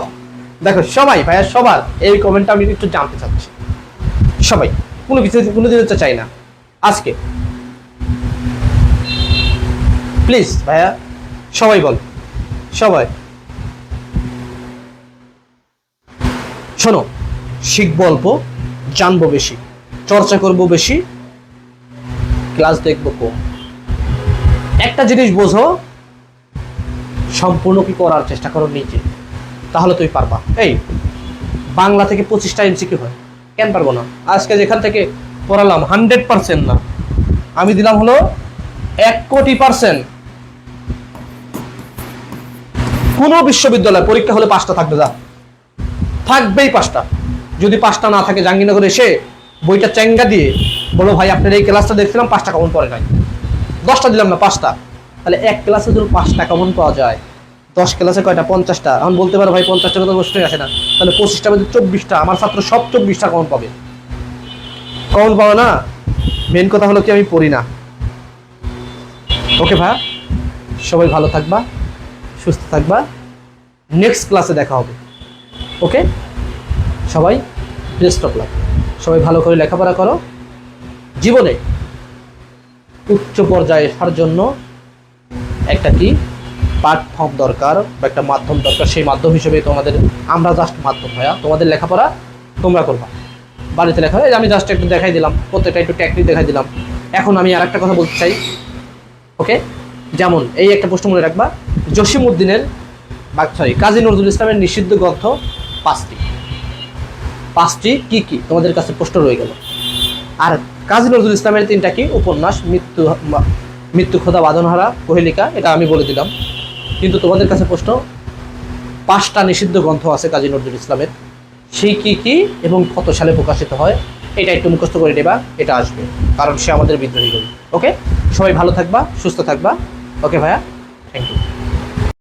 Speaker 1: দেখো সবাই ভাইয়া, সবার এই কমেন্টটা আমি একটু জানতে চাচ্ছি। সবাই কোনো কিছু কোনোদিন চাই না, আজকে প্লিজ ভাইয়া, সবাই বল, সবাই শোনো, শিখবো অল্প, জানবো বেশি, চর্চা করবো বেশি, ক্লাস দেখবো কম। একটা জিনিস বোঝো, সম্পূর্ণ কি করার চেষ্টা করো নিজে, তাহলে তুমি পারবা। এই বাংলা থেকে 25টা এমসিকিউ হয়, কেন পারবো না? আজকে যেখান থেকে পড়ালাম 100% না, আমি দিলাম হলো 1,000,000,000। কোনো বিশ্ববিদ্যালয় পরীক্ষা হলে 5টা থাকবে, যা থাকবেই 5টা। যদি 5টা না থাকে, জাহাঙ্গীরনগর এসে বইটা চ্যাঙ্গা দিয়ে বলো ভাই আপনার এই ক্লাসটা দেখছিলাম 5টা কমন পড়ে নাই, 10টা দিলাম না 5টা, তাহলে এক ক্লাসে যদি 5টা কমন পাওয়া যায়, 10 ক্লাসে কয়টা? 50টা। এখন বলতে পারো ভাই 50টার কথা প্রশ্নই আসে না, তাহলে 25টা মধ্যে 24টা, আমার ছাত্র সব 24টা কমন পাবে। কমন পাওয়া না, মেন কথা হলো কি আমি পড়ি না। ওকে ভাই, সবাই ভালো থাকবা, সুস্থ থাকবা, নেক্সট ক্লাসে দেখা হবে। ওকে, সবাই বেস্ট অফ লাক, সবাই ভালো করে লেখাপড়া করো। জীবনে উচ্চ পর্যায়ে আসার জন্য একটা কি প্ল্যাটফর্ম দরকার বা একটা মাধ্যম দরকার, সেই মাধ্যম হিসেবে তোমাদের আমরা জাস্ট মাধ্যম ভাইয়া। তোমাদের লেখাপড়া তোমরা করবা, বাড়িতে লেখা হয়, আমি জাস্ট একটু দেখাই দিলাম, প্রত্যেকটা একটু টেকনিক দেখাই দিলাম। এখন আমি আর একটা কথা বলতে চাই, ওকে? যেমন এই একটা প্রশ্ন মনে রাখবা, জসিমউদ্দিনের কাজী নজরুল ইসলামের নিষিদ্ধ গ্রন্থ 5টি কি কি তোমাদের কাছে প্রশ্ন রয়ে গেল। আর কাজী নজরুল ইসলামের 3টা কি উপন্যাস, মৃত্যু খোদা বাঁধনহারা, কোহেলিকা, এটা আমি বলে দিলাম। কিন্তু তোমাদের কাছে প্রশ্ন, 5টা নিষিদ্ধ গ্রন্থ আছে কাজী নজরুল ইসলামের, সেই কি কি এবং কত সালে প্রকাশিত হয়, এটা একটু মুখস্থ করে নেবা, এটা আসবে, কারণ সে আমাদের বিদ্রোহী কবি। ওকে, সবাই ভালো থাকবা, সুস্থ থাকবা। ওকে ভাইয়া।